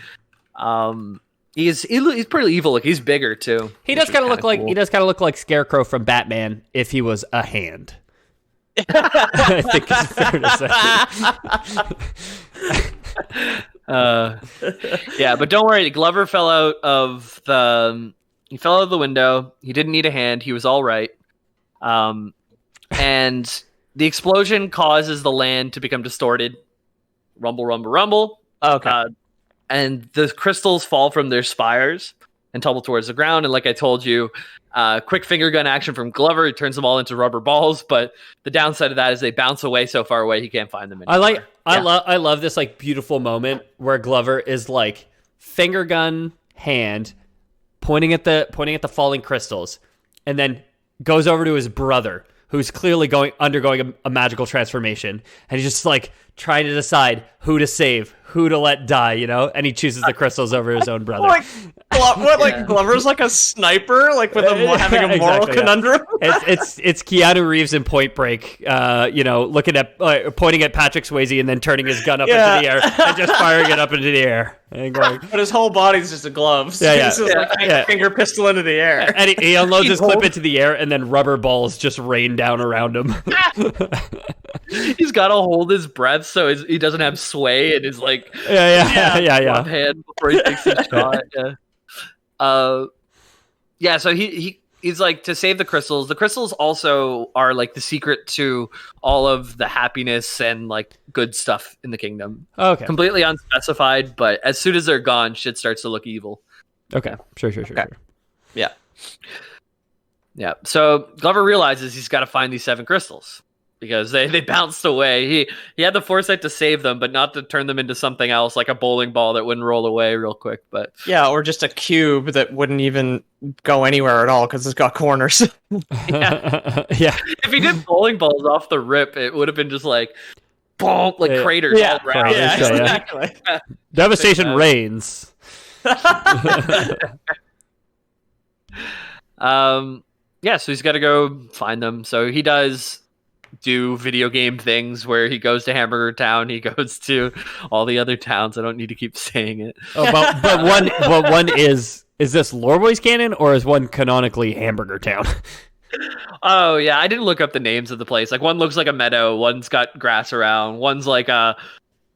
He's pretty evil. Like, he's bigger too. He does kind of look like Scarecrow from Batman if he was a hand. I think it's fair to say. Yeah, but don't worry. Glover fell out of the window. He didn't need a hand. He was all right. And the explosion causes the land to become distorted. Rumble, rumble, rumble. Okay. And the crystals fall from their spires and tumble towards the ground. And like I told you, quick finger gun action from Glover. He turns them all into rubber balls. But the downside of that is they bounce away so far away he can't find them anymore. I love this like beautiful moment where Glover is like finger gun hand pointing at the falling crystals, and then goes over to his brother who's clearly undergoing a magical transformation, and he's just like trying to decide who to save, who to let die, and he chooses the crystals over his own brother. Glover's like a sniper, like with having a moral conundrum. It's Keanu Reeves in Point Break, looking at pointing at Patrick Swayze and then turning his gun up into the air and just firing it up into the air. And going, but his whole body's just a glove. So he's just like finger pistol into the air. And he unloads his clip into the air, and then rubber balls just rain down around him. He's got to hold his breath so he doesn't have sway in his one hand before he takes his shot. So he's like, to save the crystals. The crystals also are like the secret to all of the happiness and like good stuff in the kingdom. Okay. Completely unspecified, but as soon as they're gone, shit starts to look evil. Okay. Sure. Yeah. Yeah. So Glover realizes he's got to find these 7 crystals because they bounced away. He had the foresight to save them, but not to turn them into something else, like a bowling ball that wouldn't roll away real quick. But yeah, or just a cube that wouldn't even go anywhere at all because it's got corners. Yeah. If he did bowling balls off the rip, it would have been just like, boom, like craters all around. Yeah, exactly. Devastation reigns. So he's got to go find them. So he does do video game things where he goes to Hamburger Town, he goes to all the other towns. I don't need to keep saying it. But one is this Lore Boys canon, or is one canonically Hamburger Town? Oh yeah, I didn't look up the names of the place. Like, one looks like a meadow, one's got grass around, one's like a.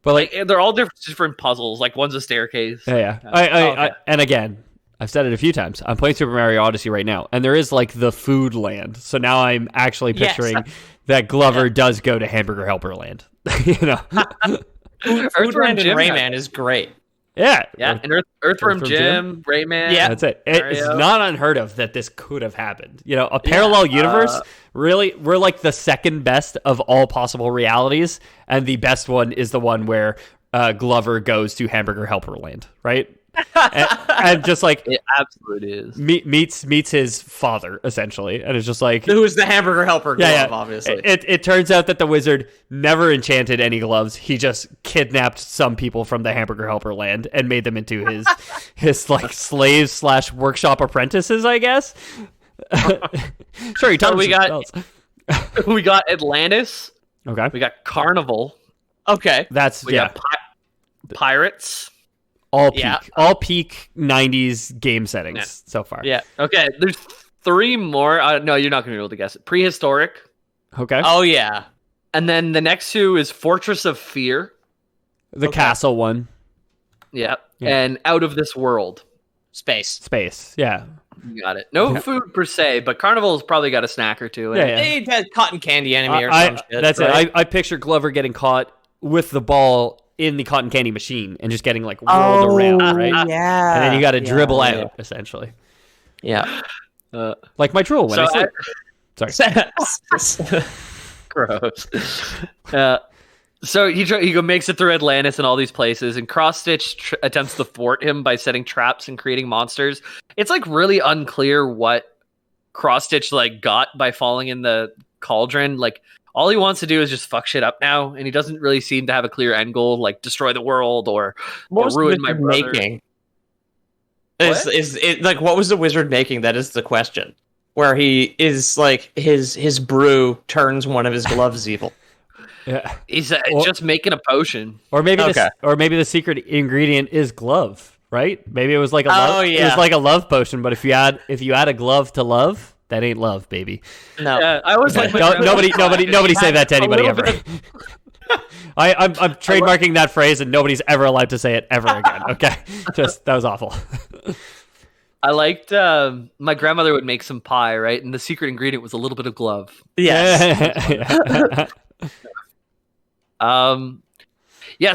But like they're all different puzzles. Like, one's a staircase. Yeah. And again, I've said it a few times. I'm playing Super Mario Odyssey right now, and there is like the food land. So now I'm actually picturing that Glover does go to Hamburger Helper Land. Foodland and Rayman is great. Yeah. And Earthworm Jim, Rayman. Yeah, that's it. It's not unheard of that this could have happened. A parallel universe. Really, we're like the second best of all possible realities, and the best one is the one where Glover goes to Hamburger Helper Land, right? and just like it absolutely is meets his father essentially, and it's just like, who's the hamburger helper glove, obviously. It turns out that the wizard never enchanted any gloves. He just kidnapped some people from the hamburger helper land and made them into his like slaves / workshop apprentices, I guess. Sure, he taught them some spells. We got Atlantis. Okay. We got Carnival. Okay. That's We got Pirates. all peak. Yeah. All peak 90s game settings so far. Yeah. Okay, there's 3 more. No, you're not going to be able to guess it. Prehistoric. Okay. Oh yeah. And then the next 2 is Fortress of Fear. The castle one. Yeah. Yeah. And Out of This World. Space. Yeah. You got it. No food per se, but Carnival's probably got a snack or 2. Yeah, yeah. They had cotton candy enemy or some shit. That's right? it. I picture Glover getting caught with the ball in the cotton candy machine and just getting like whirled around, right? Yeah. And then you got to dribble out, essentially. Yeah. Like my drool when I sleep. Sorry. Gross. So he makes it through Atlantis and all these places, and Cross Stitch attempts to thwart him by setting traps and creating monsters. It's like really unclear what Cross Stitch like got by falling in the cauldron. Like all he wants to do is just fuck shit up now, and he doesn't really seem to have a clear end goal, like destroy the world or ruin my brother. Making? Is it like what was the wizard making? That is the question. Where he is like his brew turns one of his gloves evil. Yeah. He's just making a potion, Or maybe the secret ingredient is glove, right? Maybe it was like a love. It was like a love potion, but if you add a glove to love, that ain't love, baby. No, I was like, nobody say that to anybody ever. I'm trademarking that phrase, and nobody's ever allowed to say it ever again. Okay, that was awful. I liked my grandmother would make some pie, right? And the secret ingredient was a little bit of glove. Yes.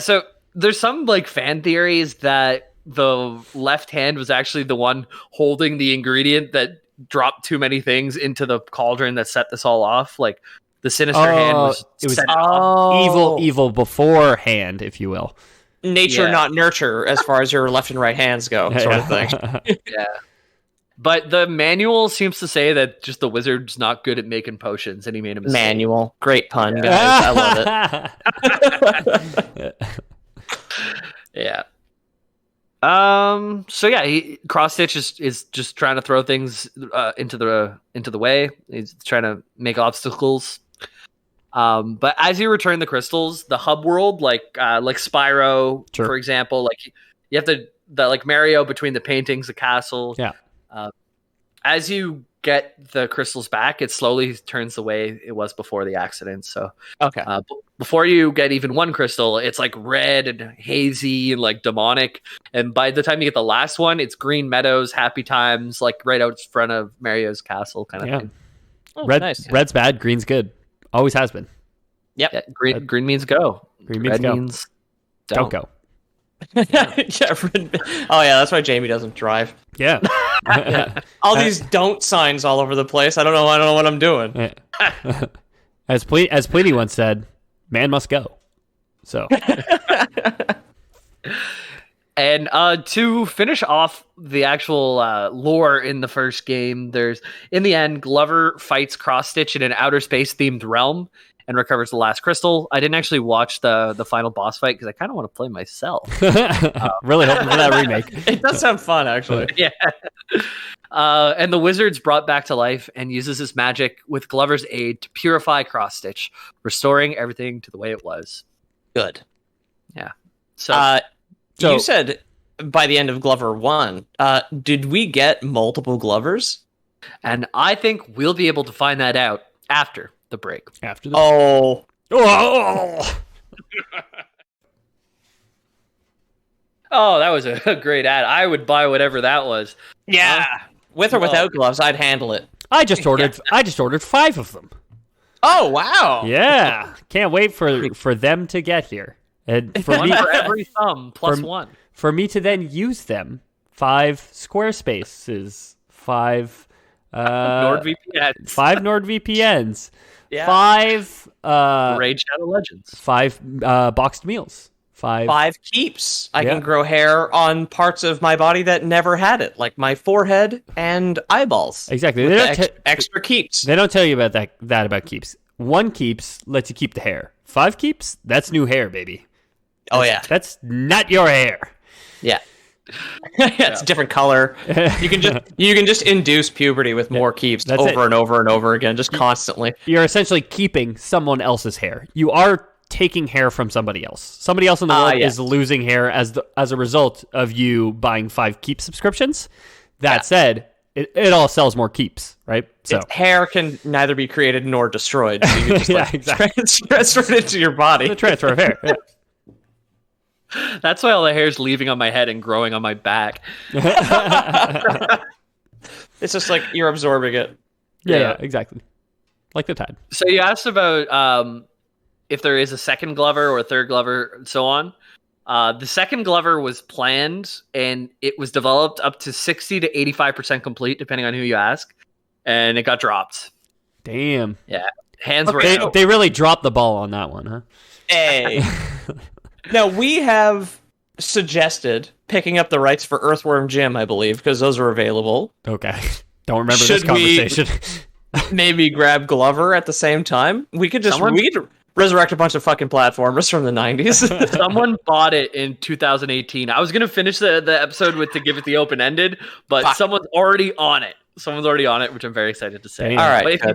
So there's some like fan theories that the left hand was actually the one holding the ingredient that dropped too many things into the cauldron that set this all off. Like the sinister hand was evil beforehand, if you will. Nature, not nurture, as far as your left and right hands go, sort of thing. Yeah. But the manual seems to say that just the wizard's not good at making potions, and he made a mistake. Manual. Great pun, guys. I love it. Yeah. So yeah, Cross Stitch is just trying to throw things into the way. He's trying to make obstacles. But as you return the crystals, the hub world, like Spyro, for example, like you have the like Mario between the paintings, the castle. Yeah. As you get the crystals back, it slowly turns the way it was before the accident. So okay, before you get even one crystal, it's like red and hazy and like demonic. And by the time you get the last one, it's green meadows, happy times, like right out in front of Mario's castle, kind of thing. Oh, nice. Red's bad, green's good. Always has been. Yep. Yeah, green means go. Green means red go. Means don't go. Oh yeah, that's why Jamie doesn't drive. Yeah. All these don't signs all over the place. I don't know what I'm doing. Yeah. As Pliny once said, man must go. So and to finish off the actual lore in the first game, in the end, Glover fights Cross Stitch in an outer space themed realm and recovers the last crystal. I didn't actually watch the final boss fight because I kind of want to play myself. Really hoping for that remake. It does sound fun, actually. Yeah. And the wizard's brought back to life and uses his magic with Glover's aid to purify Cross Stitch, restoring everything to the way it was. Good. Yeah. So you said by the end of Glover 1, did we get multiple Glovers? And I think we'll be able to find that out after the break. Oh. Oh, that was a great ad. I would buy whatever that was. Yeah. With or without gloves, I'd handle it. I just ordered 5 of them. Oh, wow. Yeah. Can't wait for them to get here. And for me, for every thumb plus one. For me to then use them. 5 Squarespaces, 5 NordVPNs. 5 NordVPNs. Yeah. 5 Raid Shadow Legends. 5 boxed meals. 5 keeps. I can grow hair on parts of my body that never had it, like my forehead and eyeballs. Exactly. They don't extra keeps. They don't tell you about that about keeps. 1 keeps lets you keep the hair. 5 keeps, that's new hair, baby. Oh yeah. That's not your hair. Yeah. It's a different color. You can just induce puberty with more keeps over and over and over again, just constantly. You're essentially keeping someone else's hair. You are taking hair from somebody else. Somebody else in the world is losing hair as a result of you buying 5 keep subscriptions. That said, it all sells more keeps, right? So its hair can neither be created nor destroyed. So you can just transfer it into your body. The transfer of hair. Yeah. That's why all the hair is leaving on my head and growing on my back. It's just like you're absorbing it. Yeah, exactly. Like the tide. So you asked about if there is a second Glover or a third Glover and so on. The second Glover was planned, and it was developed up to 60 to 85% complete, depending on who you ask, and it got dropped. Damn. Yeah. Hands were out. They really dropped the ball on that one, huh? Hey. Now, we have suggested picking up the rights for Earthworm Jim, I believe, because those are available. Okay. Don't remember this conversation. Maybe grab Glover at the same time? We could resurrect a bunch of fucking platformers from the 90s. Someone bought it in 2018. I was going to finish the episode to give it the open-ended, but someone's already on it. Which I'm very excited to say. Damn. All right. But if you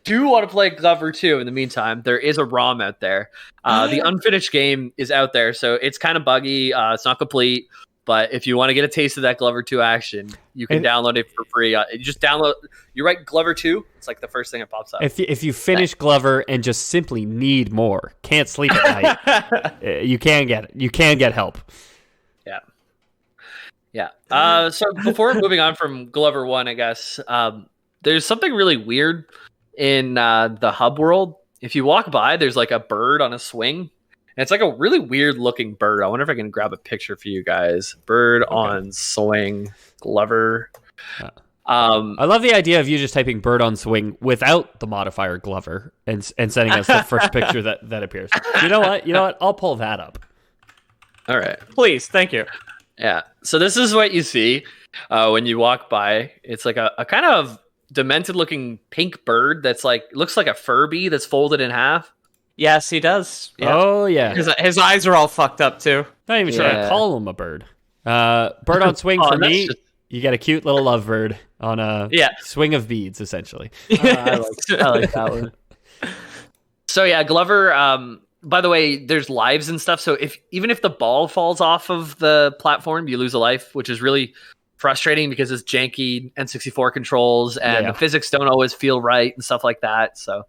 do want to play Glover 2 in the meantime, there is a ROM out there. The unfinished game is out there, so it's kind of buggy. It's not complete, but if you want to get a taste of that Glover 2 action, you can download it for free. You just download. You write Glover 2. It's like the first thing that pops up. If you finish Glover and just simply need more, can't sleep at night, you can get it. You can get help. Yeah. So before moving on from Glover 1, I guess there's something really weird in the hub world. If you walk by, there's like a bird on a swing. And it's like a really weird looking bird. I wonder if I can grab a picture for you guys. Bird on swing, Glover. I love the idea of you just typing bird on swing without the modifier Glover and sending us the first picture that appears. You know what? I'll pull that up. All right. Please, thank you. Yeah. So this is what you see when you walk by. It's like a kind of demented looking pink bird that's like looks like a Furby that's folded in half. Yes, he does. Yeah. Oh yeah. His eyes are all fucked up too. Not even sure I call him a bird. Bird on swing for me. You get a cute little lovebird on a swing of beads, essentially. I like that one. So yeah, Glover. By the way, there's lives and stuff. So even if the ball falls off of the platform, you lose a life, which is really frustrating because it's janky N64 controls and the physics don't always feel right and stuff like that. So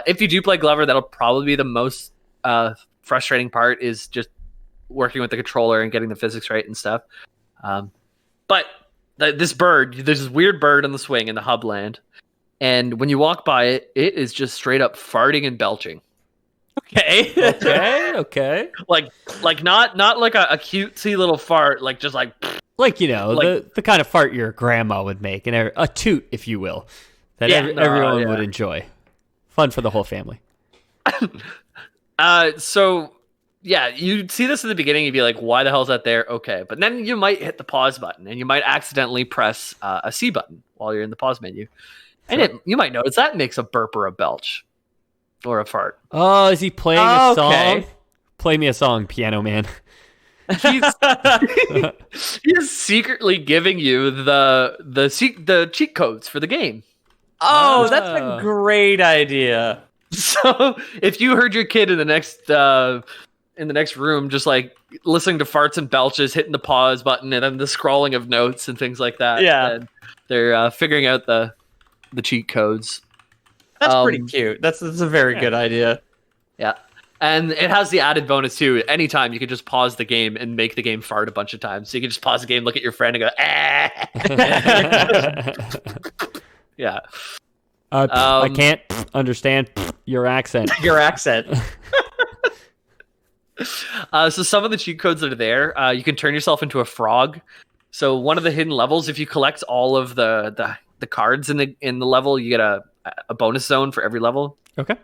if you do play Glover, that'll probably be the most frustrating part is just working with the controller and getting the physics right and stuff. But this bird, there's this weird bird on the swing in the hub land. And when you walk by it, it is just straight up farting and belching. Okay. Like not like a cutesy little fart, like just like the kind of fart your grandma would make, and a toot, if you will, that everyone would enjoy. Fun for the whole family. So yeah, you'd see this at the beginning, you'd be like, why the hell is that there? Okay. But then you might hit the pause button and you might accidentally press a C button while you're in the pause menu. Sure. And you might notice that makes a burp or a belch or a fart. Oh, is he playing a song? Play me a song, Piano Man. He's secretly giving you the cheat codes for the game. Oh, that's a great idea. So if you heard your kid in the next room just like listening to farts and belches, hitting the pause button, and then the scrawling of notes and things like that, and they're figuring out the cheat codes. That's pretty cute. That's a very good idea. Yeah. And it has the added bonus too. Anytime you can just pause the game and make the game fart a bunch of times. So you can just pause the game, look at your friend, and go, yeah. I can't understand your accent. So some of the cheat codes that are there, you can turn yourself into a frog. So one of the hidden levels, if you collect all of the cards in the level, you get a bonus zone for every level. Okay.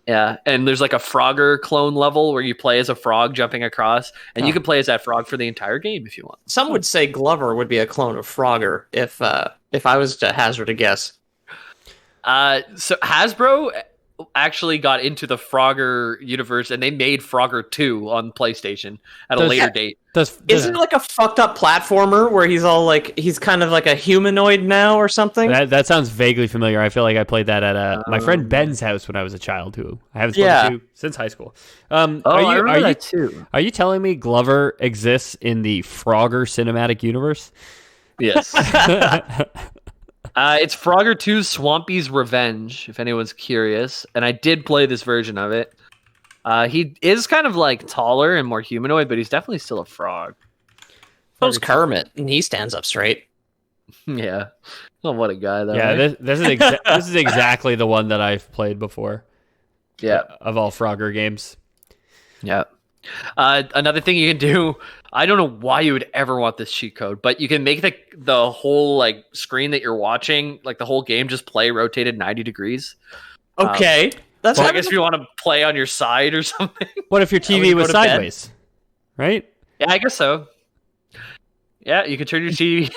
Yeah, and there's like a Frogger clone level where you play as a frog jumping across, and you can play as that frog for the entire game if you want. Some would say Glover would be a clone of Frogger if I was to hazard a guess. So Hasbro actually got into the Frogger universe, and they made Frogger 2 on PlayStation at a later date. Isn't it like a fucked up platformer where he's all like, he's kind of like a humanoid now or something? That sounds vaguely familiar. I feel like I played that at my friend Ben's house when I was a child, who I haven't spoken to since high school. I remember that too. Are you telling me Glover exists in the Frogger cinematic universe? Yes. It's Frogger 2 Swampy's Revenge, if anyone's curious. And I did play this version of it. He is kind of like taller and more humanoid, but he's definitely still a frog. So's Kermit, and he stands up straight. Yeah. Oh, what a guy, though. Yeah, right? this is exactly the one that I've played before. Yeah. Of all Frogger games. Yeah. Another thing you can do, I don't know why you would ever want this cheat code, but you can make the whole like screen that you're watching, like the whole game, just play rotated 90 degrees. Okay. That's I guess if you want to play on your side or something. What if your TV was sideways? Right? Yeah, I guess so. Yeah, you could turn your TV.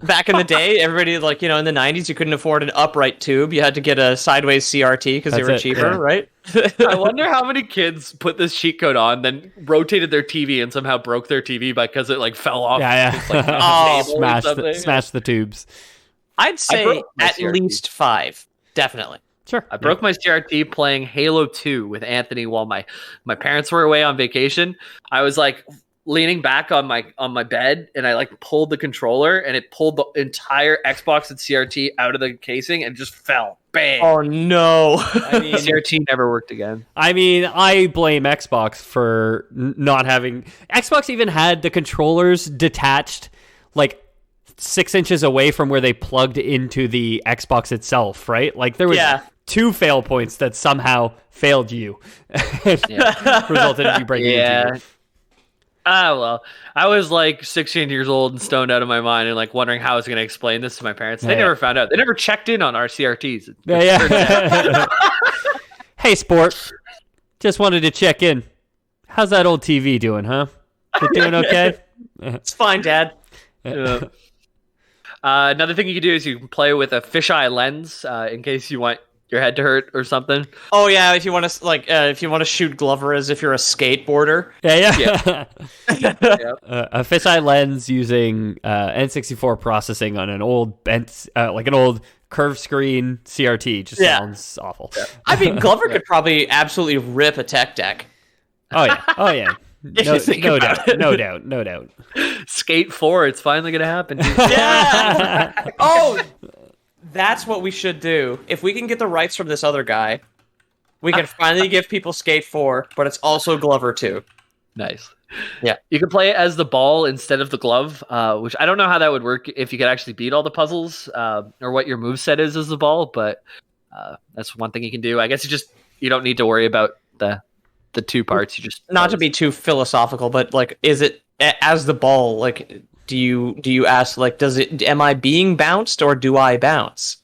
Back in the day, everybody, like, you know, in the 90s, you couldn't afford an upright tube. You had to get a sideways CRT because they were cheaper, right? I wonder how many kids put this cheat code on, then rotated their TV and somehow broke their TV because it like fell off. Yeah. Like, smashed the tubes. I'd say at least 5, definitely. Sure. I broke my CRT playing Halo 2 with Anthony while my parents were away on vacation. I was like leaning back on my bed, and I like pulled the controller, and it pulled the entire Xbox and CRT out of the casing and just fell. Bang! Oh no! I mean, CRT never worked again. I mean, I blame Xbox for not having. Xbox even had the controllers detached, like 6 inches away from where they plugged into the Xbox itself. Right? Like there was 2 fail points that somehow failed you, resulted in you breaking the TV. Well, I was like 16 years old and stoned out of my mind and like wondering how I was going to explain this to my parents. They never found out. They never checked in on our CRTs. Yeah. Hey, sport. Just wanted to check in. How's that old TV doing, huh? It doing okay? It's fine, Dad. Another thing you can do is you can play with a fisheye lens in case you want your head to hurt or something. Oh yeah, if you want to shoot Glover as if you're a skateboarder. Yeah. A fisheye lens using N64 processing on an old an old curved screen CRT just sounds awful. Yeah. I mean, Glover could probably absolutely rip a tech deck. Oh yeah. No doubt. Skate 4, it's finally gonna happen. Yeah. Oh. That's what we should do. If we can get the rights from this other guy, we can finally give people Skate 4, but it's also Glover 2. Nice. Yeah. You can play it as the ball instead of the glove, which I don't know how that would work if you could actually beat all the puzzles or what your moveset is as the ball, but that's one thing you can do. I guess you don't need to worry about the 2 parts. You just not to be too philosophical, but like, is it as the ball, like, do you ask, like, am I being bounced or do I bounce?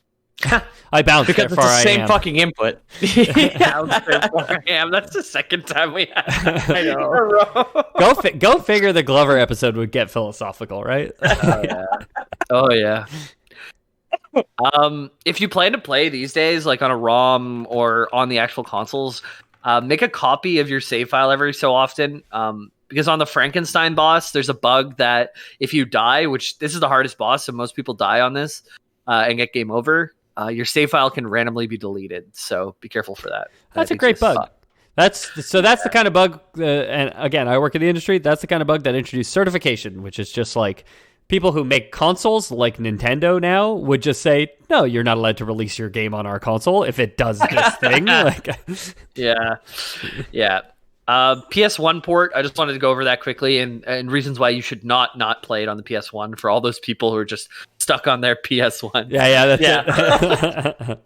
I bounce because it's the same fucking input. I am. That's the second time we had. I know. Go figure. The Glover episode would get philosophical, right? Oh yeah. If you plan to play these days, like on a ROM or on the actual consoles, make a copy of your save file every so often. Because on the Frankenstein boss, there's a bug that if you die, which this is the hardest boss, so most people die on this and get game over, your save file can randomly be deleted. So be careful for that. That's a great bug. That's the kind of bug, and again, I work in the industry, that's the kind of bug that introduced certification, which is just like people who make consoles like Nintendo now would just say, no, you're not allowed to release your game on our console if it does this thing. Yeah. PS1 port, I just wanted to go over that quickly and reasons why you should not play it on the PS1 for all those people who are just stuck on their PS1. That's it.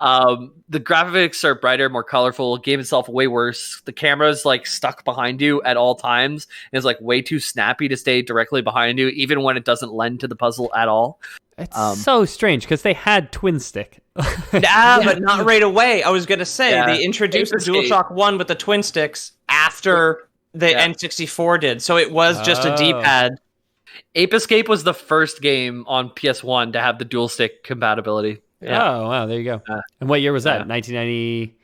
The graphics are brighter, more colorful. Game itself way worse. The camera's like stuck behind you at all times. It's like way too snappy to stay directly behind you, even when it doesn't lend to the puzzle at all. It's so strange because they had twin stick. But not right away. I was gonna say they introduced the DualShock 1 with the twin sticks after the N64 did, so it was just a D-pad. Ape Escape was the first game on PS1 to have the dual stick compatibility. Yeah. Oh, wow. There you go. And what year was that? 1990.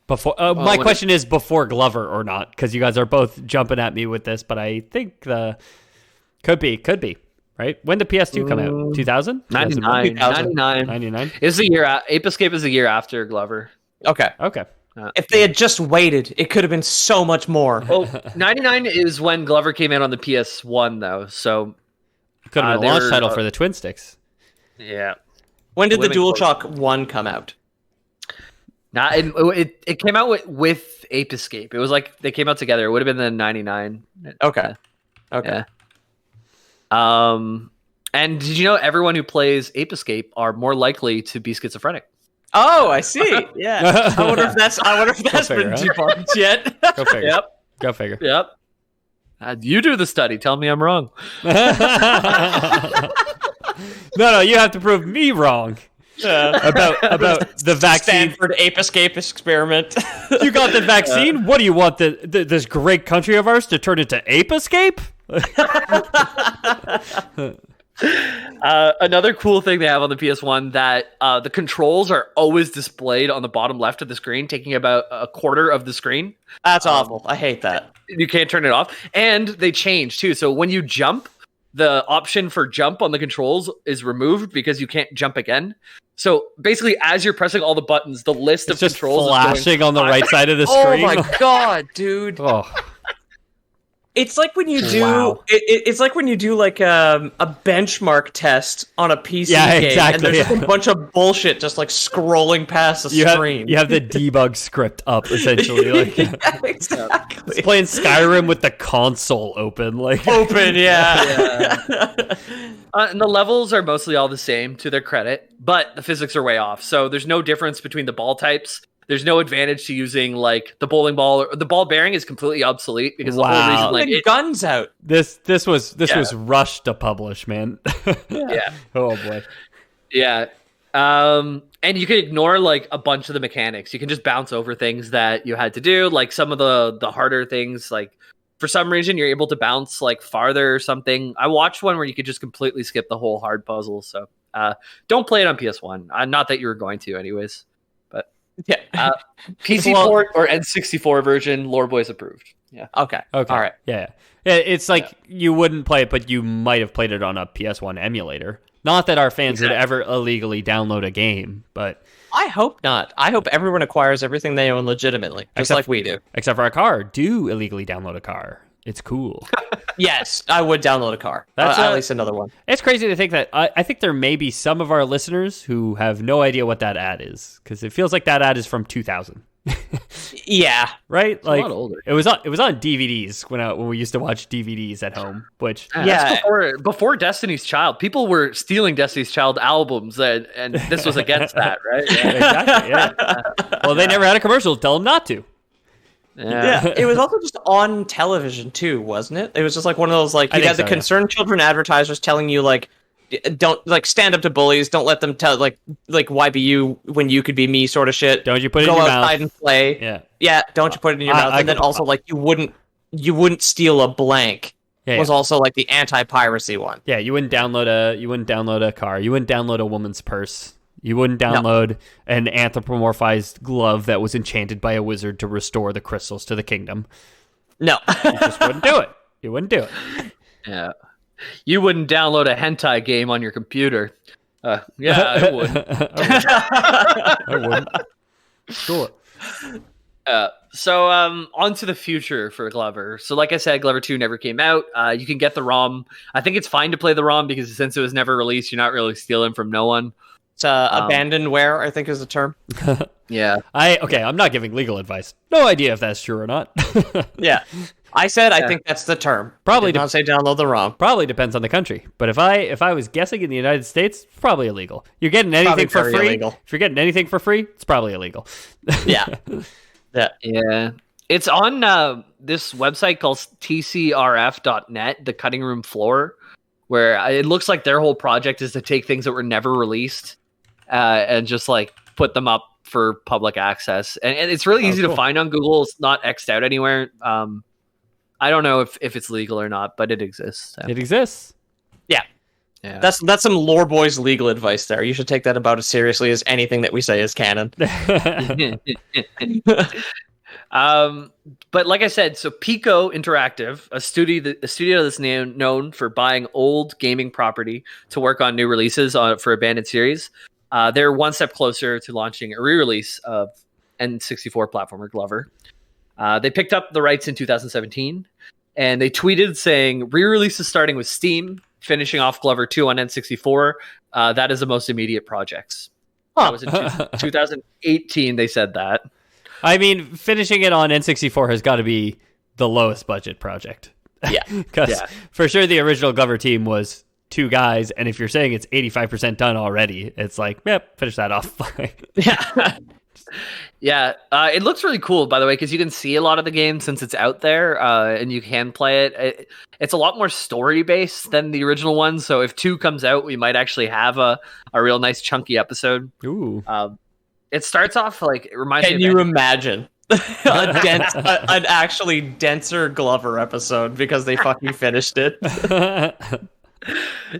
Before. My when question is before Glover or not, because you guys are both jumping at me with this, but I think could be. Right? When did PS2 come out? 2000? 99. 99. Is the year. Ape Escape is the year after Glover. Okay. If they had just waited, it could have been so much more. Well, 99 is when Glover came out on the PS1, though. So Could have been a launch title for the Twin Sticks. Yeah. When did the DualShock 1 come out? It came out with Ape Escape. It was like they came out together. It would have been the 99. Okay. Yeah. And did you know everyone who plays Ape Escape are more likely to be schizophrenic? Oh, I see. Yeah. I wonder if that's been debunked yet. Go figure. Yep. Go figure. Yep. You do the study. Tell me I'm wrong. No, you have to prove me wrong. About the vaccine. Stanford Ape Escape experiment. You got the vaccine? What do you want this great country of ours to turn into Ape Escape? Another cool thing they have on the PS1 that the controls are always displayed on the bottom left of the screen, taking about a quarter of the screen. That's awful. I hate that. You can't turn it off. And they change too. So when you jump, the option for jump on the controls is removed because you can't jump again. So basically, as you're pressing all the buttons, the list of just controls flashing is on the right side of the Oh screen. my god, dude! Oh. It's like when you do Wow. it's like when you do like a benchmark test on a PC game, exactly, and there's just a bunch of bullshit just like scrolling past the screen. You have the debug script up essentially. Like, Yeah, exactly. it's playing Skyrim with the console open. Like Open, yeah. and the levels are mostly all the same to their credit, but the physics are way off. So there's no difference between the ball types. There's no advantage to using like the bowling ball. The ball bearing is completely obsolete because the whole reason, like, guns out. This was rushed to publish, man. Yeah. Oh boy. Yeah. And you can ignore like a bunch of the mechanics. You can just bounce over things that you had to do, like some of the harder things. Like for some reason, you're able to bounce like farther or something. I watched one where you could just completely skip the whole hard puzzle. So don't play it on PS1. Not that you were going to, anyways. Yeah. PC port or N64 version, Lore Boys approved. Yeah. Okay. All right. Yeah. It's like you wouldn't play it, but you might have played it on a PS1 emulator. Not that our fans would ever illegally download a game, but I hope not. I hope everyone acquires everything they own legitimately, just like we do. Except for a car. Do illegally download a car. It's cool. Yes, I would download a car. That's at least another one. It's crazy to think that I think there may be some of our listeners who have no idea what that ad is, because it feels like that ad is from 2000. Yeah, right. It's like a lot older. It was on DVDs when we used to watch DVDs at home. Which That's before Destiny's Child. People were stealing Destiny's Child albums, and this was against that, right? Yeah. Exactly. Yeah. Well, they never had a commercial to tell them not to. Yeah. It was also just on television too, wasn't it? It was just like one of those like you had the concerned children advertisers telling you like don't like stand up to bullies, don't let them tell like why be you when you could be me sort of shit. Don't you put it in go your outside mouth and play. Yeah, don't you put it in your mouth. And then also like you wouldn't steal a blank. Was also like the anti-piracy one. Yeah, you wouldn't download a car. You wouldn't download a woman's purse. You wouldn't download an anthropomorphized glove that was enchanted by a wizard to restore the crystals to the kingdom. No. You just wouldn't do it. You wouldn't do it. Yeah. You wouldn't download a hentai game on your computer. Yeah, I would. I wouldn't. Sure. So on to the future for Glover. So like I said, Glover 2 never came out. You can get the ROM. I think it's fine to play the ROM because since it was never released, you're not really stealing from no one. It's abandonware, I think is the term. Yeah. I'm not giving legal advice. No idea if that's true or not. Yeah. I said I think that's the term. Probably I did not say download the ROM. Probably depends on the country. But if I was guessing in the United States, it's probably illegal. You're getting anything for free. Illegal. If you're getting anything for free, it's probably illegal. Yeah. Yeah. It's on this website called tcrf.net, the cutting room floor, where it looks like their whole project is to take things that were never released and just like put them up for public access. And it's really easy to find on Google. It's not X'd out anywhere. I don't know if it's legal or not, but it exists. So. It exists. Yeah. Yeah. That's some Lore Boys legal advice there. You should take that about as seriously as anything that we say is canon. But like I said, so Pico Interactive, a studio that's known for buying old gaming property to work on new releases for abandoned series, they're one step closer to launching a re-release of N64 platformer Glover. They picked up the rights in 2017, and they tweeted saying, "Re-release is starting with Steam, finishing off Glover 2 on N64. That is the most immediate projects." That was in 2018. They said that. I mean, finishing it on N64 has got to be the lowest budget project. Yeah. Because for sure the original Glover team was 2 guys, and if you're saying it's 85% done already, it's like, yep, finish that off. Yeah. Yeah, it looks really cool, by the way, because you can see a lot of the game since it's out there, and you can play it. It's a lot more story-based than the original one, so if 2 comes out, we might actually have a real nice chunky episode. Ooh. It starts off like, it reminds me Can you imagine an actually denser Glover episode because they fucking finished it? The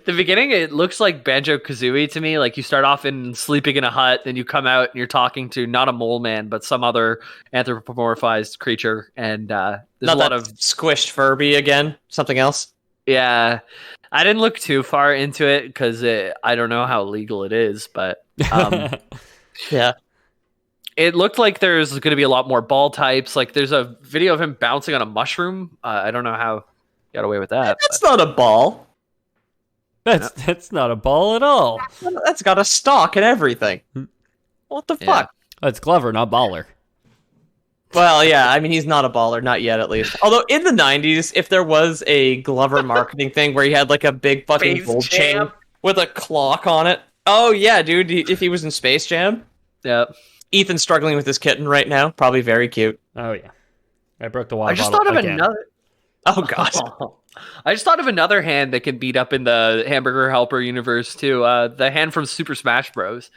beginning, it looks like Banjo-Kazooie to me. Like, you start off in sleeping in a hut, then you come out and you're talking to not a mole man, but some other anthropomorphized creature. And there's Not a lot that of squished Furby again. Something else. Yeah, I didn't look too far into it because I don't know how legal it is, but Yeah. it looked like there's going to be a lot more ball types. Like, there's a video of him bouncing on a mushroom. I don't know how he got away with that. That's not a ball. That's not a ball at all. That's got a stalk and everything. What the fuck? That's Glover, not Baller. Well, yeah, I mean, he's not a baller, not yet at least. Although in the 90s, if there was a Glover marketing thing where he had like a big fucking Space gold Jam. chain with a clock on it. Oh, yeah, dude, if he was in Space Jam. Yep. Ethan's struggling with his kitten right now. Probably very cute. Oh, yeah. I broke the water I just bottle thought of again. another. Oh, God. I just thought of another hand that can beat up in the Hamburger Helper universe too. The hand from Super Smash Bros.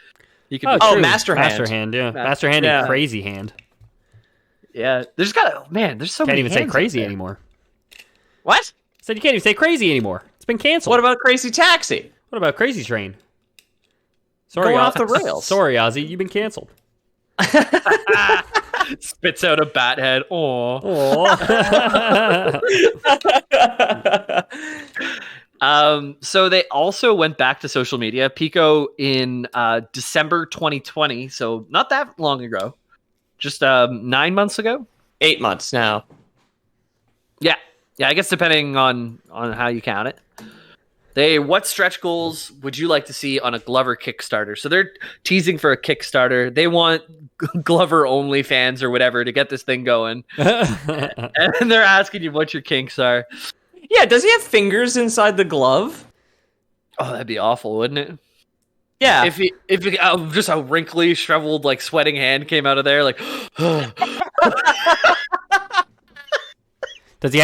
You can. Oh, true. Master Hand. Master Hand, yeah. Master Hand Yeah. and Crazy Hand. Yeah, there's there's so Can't many. even say hands crazy out there. anymore. What? Said you can't even say crazy anymore. It's been canceled. What about Crazy Taxi? What about Crazy Train? Sorry, Going off the rails. Sorry, Ozzy, you've been canceled. Spits out a bat head. Aw. So they also went back to social media. Pico in December 2020, so not that long ago, just 9 months ago. 8 months now. Yeah, I guess depending on how you count it. What stretch goals would you like to see on a Glover Kickstarter? So they're teasing for a Kickstarter. They want Glover only fans or whatever to get this thing going, and they're asking you what your kinks are. Yeah, does he have fingers inside the glove? Oh, that'd be awful, wouldn't it? Yeah. If just a wrinkly, shriveled, like sweating hand came out of there, like. Does he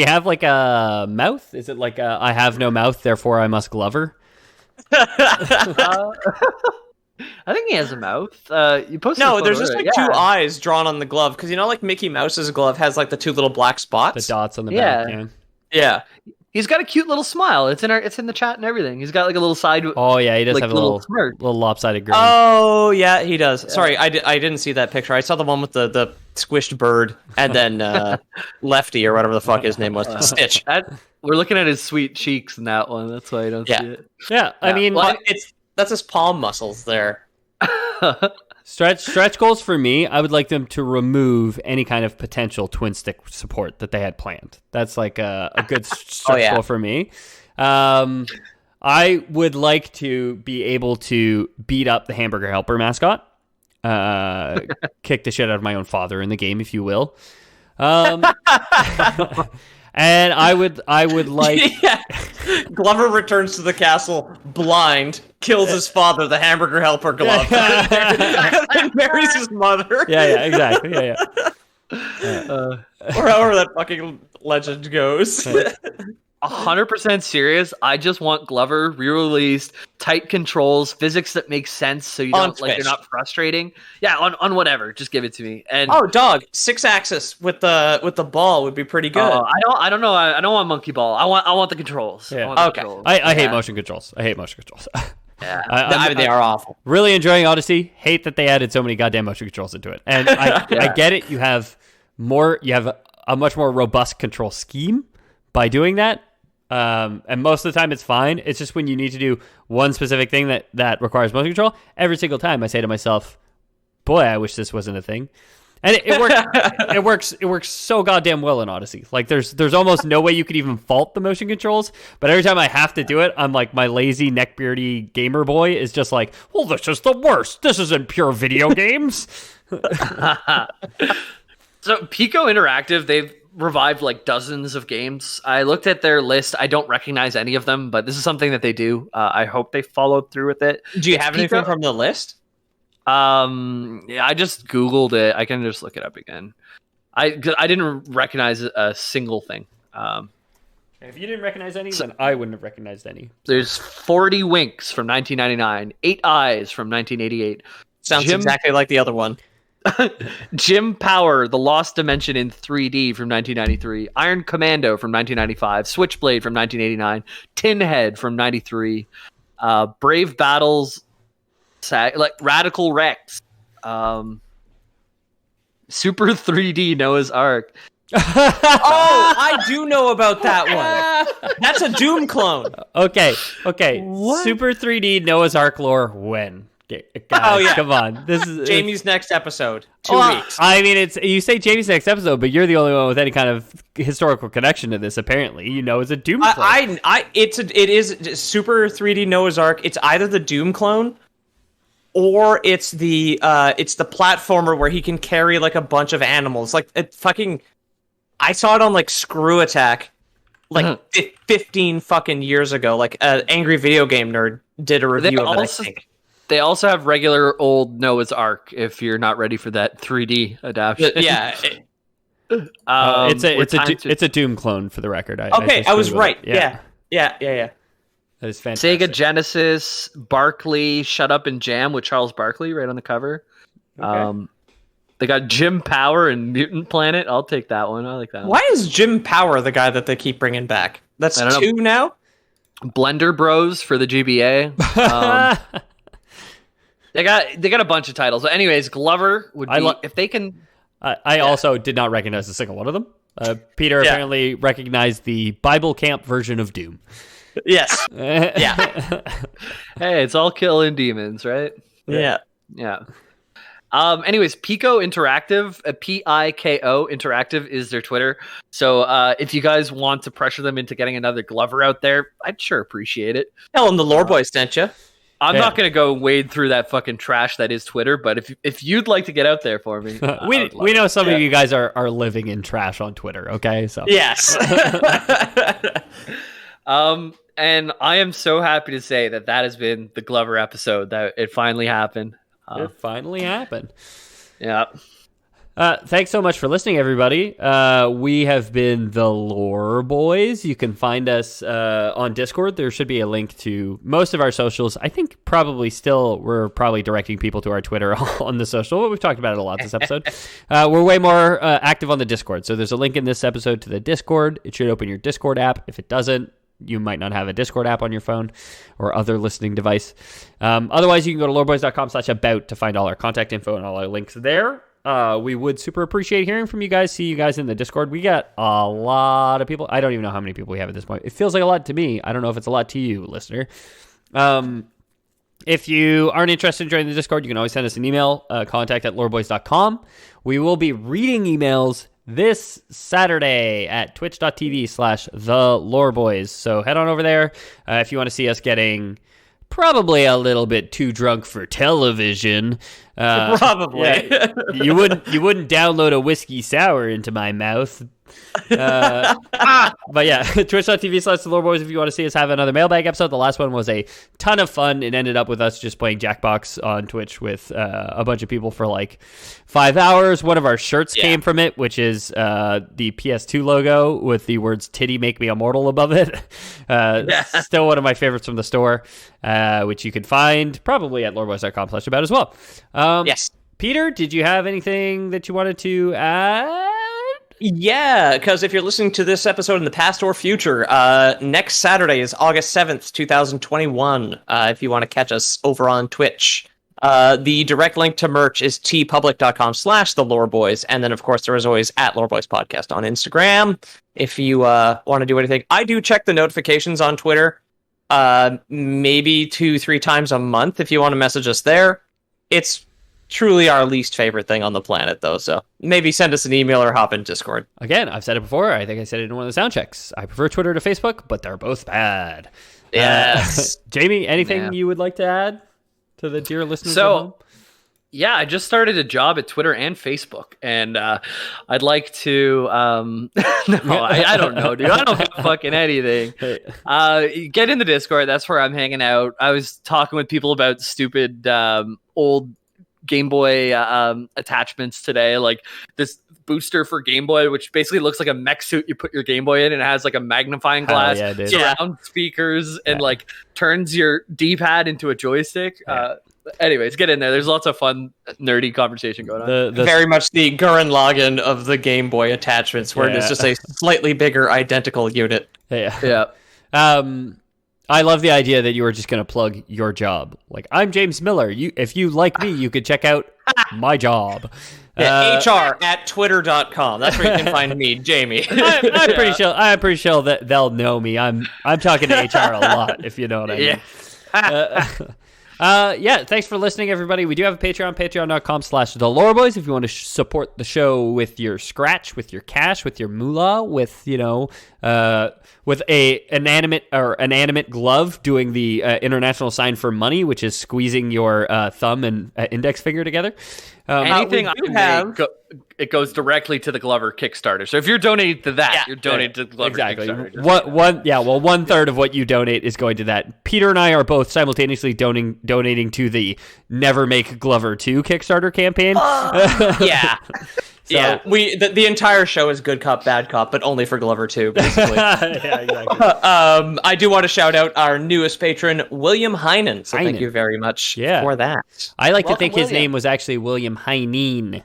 have like a mouth? Is it like I have no mouth, therefore I must Glover? I think he has a mouth. You posted. No, a there's photo just of like it. 2 eyes drawn on the glove because you know, like Mickey Mouse's glove has like the 2 little black The spots. dots on the Yeah. back. Yeah. Yeah. He's got a cute little smile. It's in the chat and everything. He's got like a little side. Oh yeah, he does Like have a little little smirk. lopsided grin. Oh yeah, he does. Sorry, I didn't see that picture. I saw the one with the squished bird and then Lefty or whatever the fuck his name was, Stitch. We're looking at his sweet cheeks in that one. That's why I don't Yeah. see it. Yeah, I mean, Well, that's his palm muscles there. stretch goals for me. I would like them to remove any kind of potential twin stick support that they had planned. That's like a good stretch goal for me. I would like to be able to beat up the Hamburger Helper mascot, kick the shit out of my own father in the game, if you will. And I would like. Yeah. Glover returns to the castle blind, kills his father, the Hamburger Helper glove, and marries his mother. Yeah, exactly. Yeah. Or however that fucking legend goes. 100% serious. I just want Glover re-released, tight controls, physics that make sense, so you don't like they're not frustrating. Yeah, on whatever. Just give it to me. And dog, 6-axis with the ball would be pretty good. I don't know. I don't want monkey ball. I want the controls. Yeah. Controls. I hate motion controls. Yeah. They are awful. Really enjoying Odyssey. Hate that they added so many goddamn motion controls into it. And I get it. You have a much more robust control scheme by doing that. And most of the time it's fine. It's just when you need to do one specific thing that requires motion control, every single time I say to myself, boy, I wish this wasn't a thing. And it works so goddamn well in Odyssey. Like there's almost no way you could even fault the motion controls, but every time I have to do it, I'm like, my lazy neckbeardy gamer boy is just like, well, this is the worst. This isn't pure video games. So Pico Interactive, they've revived like dozens of games. I looked at their list. I don't recognize any of them, but this is something that they do. I hope they followed through with it. Do you have anything from the list? Yeah, I just Googled it. I can just look it up again. I didn't recognize a single thing. If you didn't recognize any, then I wouldn't have recognized any. There's 40 Winks from 1999, 8 Eyes from 1988. Sounds exactly like the other one. Jim Power, The Lost Dimension in 3D from 1993, Iron Commando from 1995, Switchblade from 1989, Tinhead from 93, Brave Battles, Radical Rex, Super 3D Noah's Ark. I do know about that one. That's a Doom clone. Okay. What? Super 3D Noah's Ark lore when? Guys, come on. This is Jamie's next episode. 2 weeks. I mean, you say Jamie's next episode, but you're the only one with any kind of historical connection to this. Apparently, it's a Doom clone. It is Super 3D Noah's Ark. It's either the Doom clone, or it's the platformer where he can carry like a bunch of animals. Like I saw it on like Screw Attack, like 15 fucking years ago. Like an angry video game nerd did a review of it. I think. They also have regular old Noah's Ark if you're not ready for that 3D adaptation. Yeah. It's a Doom clone for the record. I was right. Yeah. That is fantastic. Sega Genesis, Barkley, Shut Up and Jam with Charles Barkley right on the cover. Okay. They got Jim Power and Mutant Planet. I'll take that one. I like that one. Why is Jim Power the guy that they keep bringing back? That's 2 now? Blender Bros for the GBA. They got a bunch of titles. But anyways, Glover would be if they can. I also did not recognize a single one of them. Peter apparently recognized the Bible Camp version of Doom. Yes. Yeah. Hey, it's all killing demons, right? Yeah. Anyways, Pico Interactive, Piko Interactive is their Twitter. So if you guys want to pressure them into getting another Glover out there, I'd sure appreciate it. Tell them the Lore Boys sent you. I'm not going to go wade through that fucking trash that is Twitter, but if you'd like to get out there for me, we know some of you guys are living in trash on Twitter. Okay, so yes. And I am so happy to say that has been the Glover episode. That it finally happened. It finally happened. Yeah. Thanks so much for listening, everybody. We have been the Lore Boys. You can find us on Discord. There should be a link to most of our socials. I think we're probably directing people to our Twitter on the social, but we've talked about it a lot this episode. We're way more active on the Discord. So there's a link in this episode to the Discord. It should open your Discord app. If it doesn't, you might not have a Discord app on your phone or other listening device. Otherwise, you can go to loreboys.com/about to find all our contact info and all our links there. We would super appreciate hearing from you guys, see you guys in the Discord. We got a lot of people. I don't even know how many people we have at this point. It feels like a lot to me. I don't know if it's a lot to you, listener. If you aren't interested in joining the Discord, you can always send us an email, contact@loreboys.com. We will be reading emails this Saturday at twitch.tv/theloreboys. So head on over there if you want to see us getting probably a little bit too drunk for television. Probably. Yeah, you wouldn't download a whiskey sour into my mouth. But yeah, twitch.tv/theloreboys if you want to see us have another mailbag episode. The last one was a ton of fun. It ended up with us just playing Jackbox on Twitch with a bunch of people for like 5 hours. One of our shirts came from it, which is the PS2 logo with the words "Titty Make Me Immortal" above it. Still one of my favorites from the store, which you can find probably at loreboys.com/about as well. Yes. Peter, did you have anything that you wanted to add? Yeah, because if you're listening to this episode in the past or future, next Saturday is August 7th, 2021, if you want to catch us over on Twitch. The direct link to merch is tpublic.com/theloreboys, and then, of course, there is always @loreboys podcast on Instagram, if you want to do anything. I do check the notifications on Twitter, maybe 2-3 times a month, if you want to message us there. It's truly our least favorite thing on the planet, though, so maybe send us an email or hop in Discord. Again, I've said it before. I think I said it in one of the sound checks. I prefer Twitter to Facebook, but they're both bad. Yes. Jamie, anything you would like to add to the dear listeners at home? Yeah, I just started a job at Twitter and Facebook, and I'd like to... I don't know, dude. I don't have fucking anything. Get in the Discord. That's where I'm hanging out. I was talking with people about stupid old Game Boy attachments today, like this booster for Game Boy, which basically looks like a mech suit you put your Game Boy in, and it has like a magnifying glass, surround speakers, and like turns your D-pad into a joystick. Anyways, get in there. There's lots of fun, nerdy conversation going on. Very much the Gurren Lagann of the Game Boy attachments, where it's just a slightly bigger, identical unit. Yeah. I love the idea that you were just going to plug your job. Like, I'm James Miller. If you like me, you could check out my job. HR@twitter.com. That's where you can find me, Jamie. I'm pretty sure that they'll know me. I'm talking to HR a lot, if you know what I mean. Thanks for listening, everybody. We do have a Patreon, patreon.com/theloreboys. If you want to support the show with your scratch, with your cash, with your moolah, with, with an animate glove doing the international sign for money, which is squeezing your thumb and index finger together. Anything I have, it goes directly to the Glover Kickstarter. So if you're donating to that, you're donating to the Glover Kickstarter. 1/3 of what you donate is going to that. Peter and I are both simultaneously donating to the Never Make Glover 2 Kickstarter campaign. The entire show is good cop, bad cop, but only for Glover 2, basically. Exactly. I do want to shout out our newest patron, William Heinen. So thank you very much for that. I like to think his name was actually William Heineen,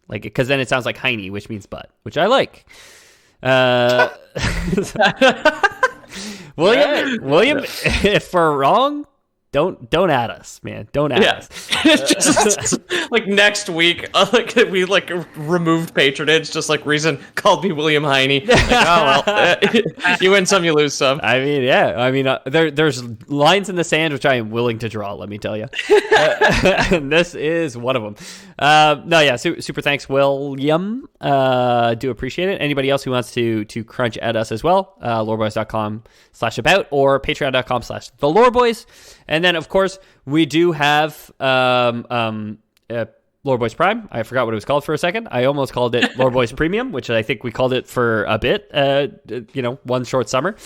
like, because then it sounds like Heine, which means butt, which I like. William, if we're wrong, don't add us, man. Don't add us. just, like, next week, we removed patronage, just like reason called me William Heine. Like, you win some, you lose some. I mean, there's lines in the sand which I am willing to draw. Let me tell you, and this is one of them. Super thanks, William. Do appreciate it. Anybody else who wants to crunch at us as well, loreboys.com/about or patreon.com/theloreboys. And then, of course, we do have Loreboys Prime. I forgot what it was called for a second. I almost called it Loreboys Premium, which I think we called it for a bit, one short summer.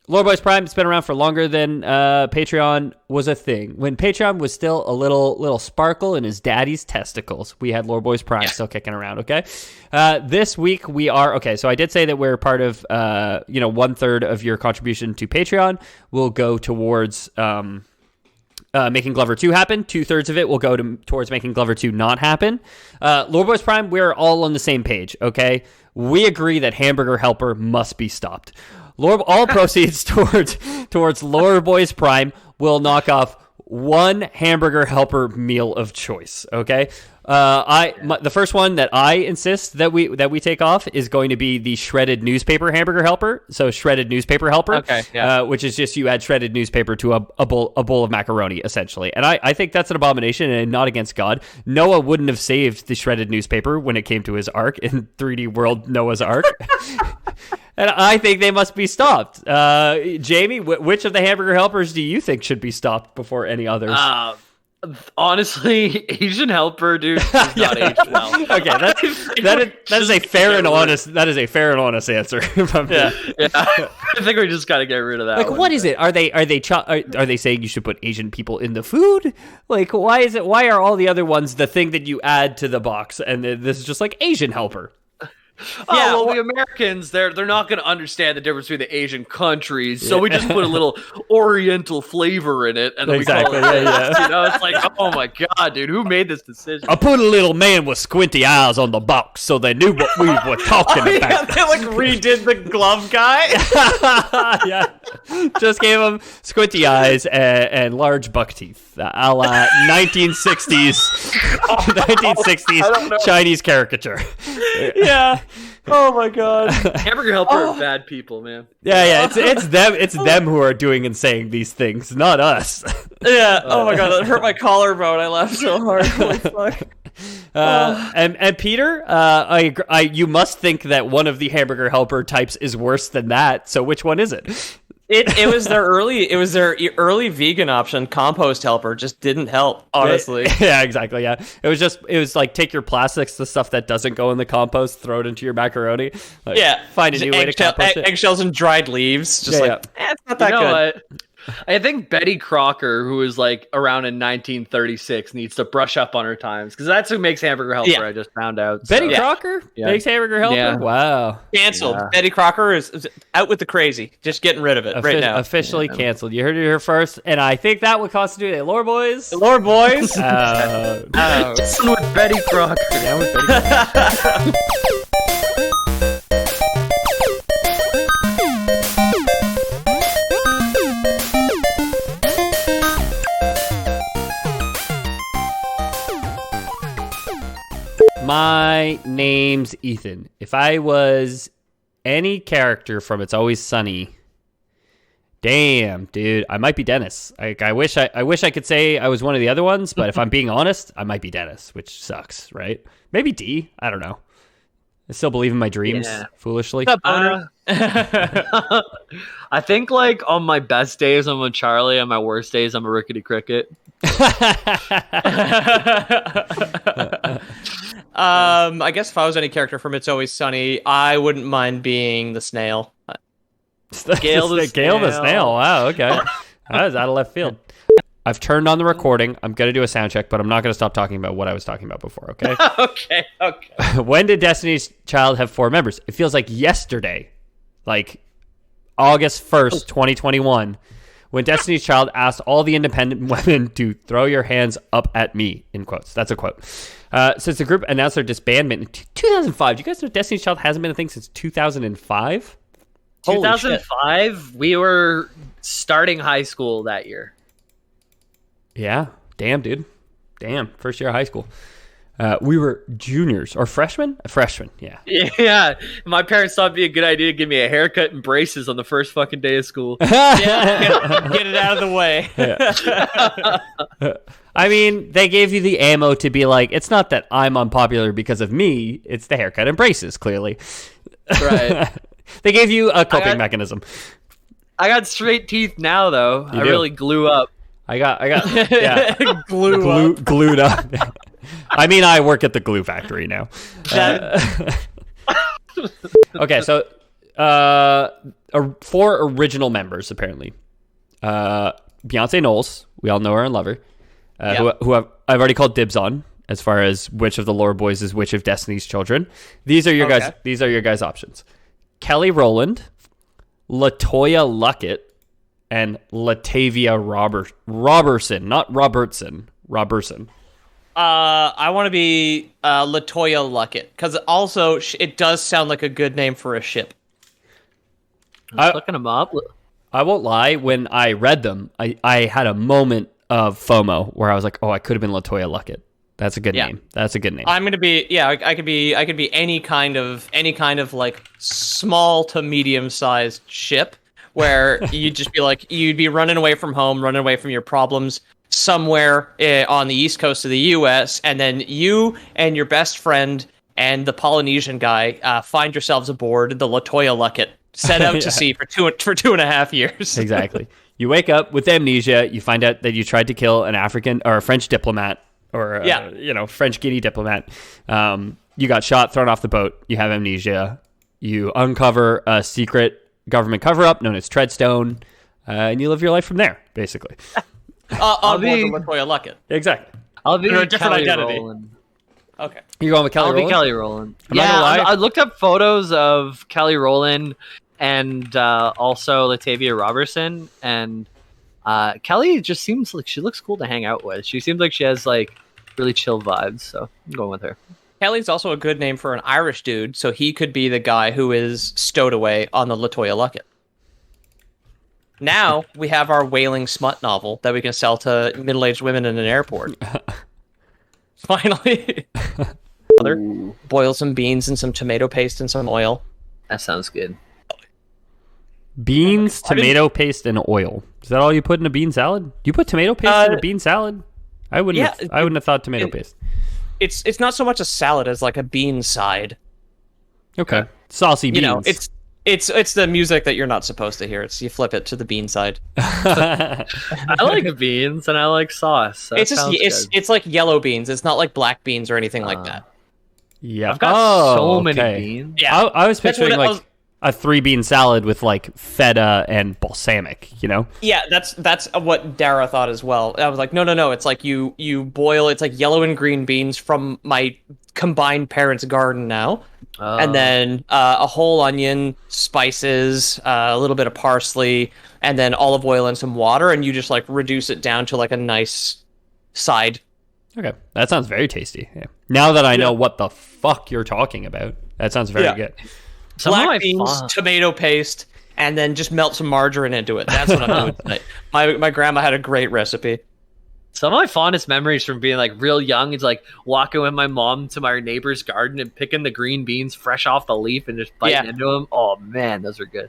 Loreboys Prime has been around for longer than Patreon was a thing. When Patreon was still a little sparkle in his daddy's testicles, we had Loreboys Prime still kicking around, okay? This week we are... Okay, so I did say that we're part of, 1/3 of your contribution to Patreon will go towards making Glover 2 happen. 2/3 of it will go towards making Glover 2 not happen. Loreboys Prime, we're all on the same page, okay? We agree that Hamburger Helper must be stopped. All proceeds towards Lore Boys Prime will knock off one Hamburger Helper meal of choice. Okay, the first one that I insist that we take off is going to be the shredded newspaper Hamburger Helper. So shredded newspaper helper, which is just you add shredded newspaper to a bowl of macaroni essentially. And I think that's an abomination and not against God. Noah wouldn't have saved the shredded newspaper when it came to his ark in 3D World Noah's Ark. And I think they must be stopped. Jamie, which of the Hamburger Helpers do you think should be stopped before any others? Honestly, Asian helper, dude, does not age well. Okay, that is a fair and honest answer. Yeah. I think we just got to get rid of that. Like, one. what is it? Are they saying you should put Asian people in the food? Like, why is it? Why are all the other ones the thing that you add to the box, and this is just like Asian helper? Yeah, well, the Americans, they're not going to understand the difference between the Asian countries, so we just put a little Oriental flavor in it, and then we call it this. You know, it's like, oh my god, dude, who made this decision? I put a little man with squinty eyes on the box so they knew what we were talking about. Yeah, they like redid the glove guy. Yeah, just gave him squinty eyes and large buck teeth, a la 1960s, 1960s Chinese caricature. Yeah. Oh my god. Hamburger helper are bad people, man. Yeah. It's them who are doing and saying these things, not us. Yeah. Oh my god, that hurt my collarbone. I laughed so hard. Holy fuck. And Peter, you must think that one of the hamburger helper types is worse than that. So which one is it? It was their early vegan option. Compost helper just didn't help, honestly. Yeah, exactly. Yeah, it was like take your plastics, the stuff that doesn't go in the compost, throw it into your macaroni. Like, find a new way to compost it. Eggshells and dried leaves. Just it's not that good. What? I think Betty Crocker, who was like around in 1936, needs to brush up on her times because that's who makes hamburger helper. Yeah. I just found out. Betty Crocker makes hamburger helper. Yeah. Wow, canceled. Yeah. Betty Crocker is out with the crazy. Just getting rid of it right now. Officially canceled. You heard it here first, and I think that would constitute a Lore Boys. Lore Boys. Just with Betty Crocker. Down with Betty Crocker. My name's Ethan. If I was any character from It's Always Sunny, damn, dude, I might be Dennis. I wish I could say I was one of the other ones, but if I'm being honest, I might be Dennis, which sucks, right? Maybe D. I don't know. I still believe in my dreams, foolishly. I think like on my best days, I'm a Charlie. On my worst days, I'm a Rickety Cricket. I guess if I was any character from It's Always Sunny, I wouldn't mind being the snail. Gale the snail. Wow, okay. That was out of left field. I've turned on the recording. I'm going to do a sound check, but I'm not going to stop talking about what I was talking about before, okay? Okay. When did Destiny's Child have 4 members? It feels like yesterday, like August 1st, 2021, when Destiny's Child asked all the independent women to throw your hands up at me, in quotes. That's a quote. Since the group announced their disbandment in 2005, do you guys know Destiny's Child hasn't been a thing since 2005? 2005? We were starting high school that year. Yeah. Damn, dude. Damn. First year of high school. We were juniors or freshmen? Freshmen, yeah. Yeah. My parents thought it'd be a good idea to give me a haircut and braces on the first fucking day of school. Get it out of the way. Yeah. I mean, they gave you the ammo to be like, it's not that I'm unpopular because of me, it's the haircut and braces, clearly. Right. They gave you a coping mechanism. I got straight teeth now, though. I really glue up. I got glued up. I mean, I work at the glue factory now. Okay, so 4 original members, apparently. Beyonce Knowles, we all know her and love her, who I've already called dibs on as far as which of the Lore Boys is which of Destiny's children. These are your guys. These are your guys' options: Kelly Rowland, LaToya Luckett, and Latavia Robertson, not Robertson. Robertson. I want to be LaToya Luckett because also it does sound like a good name for a ship. I'm looking them up. I won't lie. When I read them, I had a moment of FOMO where I was like, "Oh, I could have been LaToya Luckett. That's a good name. That's a good name." I'm gonna be I could be any kind of like small to medium sized ship where you'd just be like you'd be running away from home, running away from your problems somewhere on the east coast of the U.S. and then you and your best friend and the Polynesian guy find yourselves aboard the LaToya Luckett, set out to sea for 2.5 years. Exactly. You wake up with amnesia. You find out that you tried to kill an African or a French diplomat or French Guinea diplomat. You got shot, thrown off the boat. You have amnesia. You uncover a secret government cover-up known as Treadstone, and you live your life from there, basically. On board the Latoya Luckett. Exactly. I'll be a different Kelly identity. Rowland. Okay. You're going with Kelly I'll Rowland? be Kelly Rowland. Yeah, I looked up photos of Kelly Rowland and also Latavia Robertson, and Kelly just seems like she looks cool to hang out with. She seems like she has like really chill vibes, so I'm going with her. Kelly's also a good name for an Irish dude, so he could be the guy who is stowed away on the Latoya Luckett. Now we have our whaling smut novel that we can sell to middle-aged women in an airport. Finally. Boil some beans and some tomato paste and some oil. That sounds good. Beans, tomato paste, and oil. Is that all you put in a bean salad? Do you put tomato paste in a bean salad? I wouldn't have thought tomato paste. It's not so much a salad as like a bean side. Okay. Saucy beans. You know, it's the music that you're not supposed to hear. It's you flip it to the bean side. I like beans and I like sauce. So it's like yellow beans. It's not like black beans or anything like that. Yeah. I've got so many beans. Yeah. I was picturing a 3-bean salad with like feta and balsamic, you know? Yeah, that's what Dara thought as well. I was like, no. It's like you boil. It's like yellow and green beans from my combined parents' garden now, and then a whole onion, spices, a little bit of parsley, and then olive oil and some water, and you just like reduce it down to like a nice side. Okay, that sounds very tasty. Yeah. Now that I know what the fuck you're talking about, that sounds very good. Black beans, tomato paste, and then just melt some margarine into it. That's what I'm doing tonight. My grandma had a great recipe. Some of my fondest memories from being like real young is like walking with my mom to my neighbor's garden and picking the green beans fresh off the leaf and just biting into them. Oh man, those are good.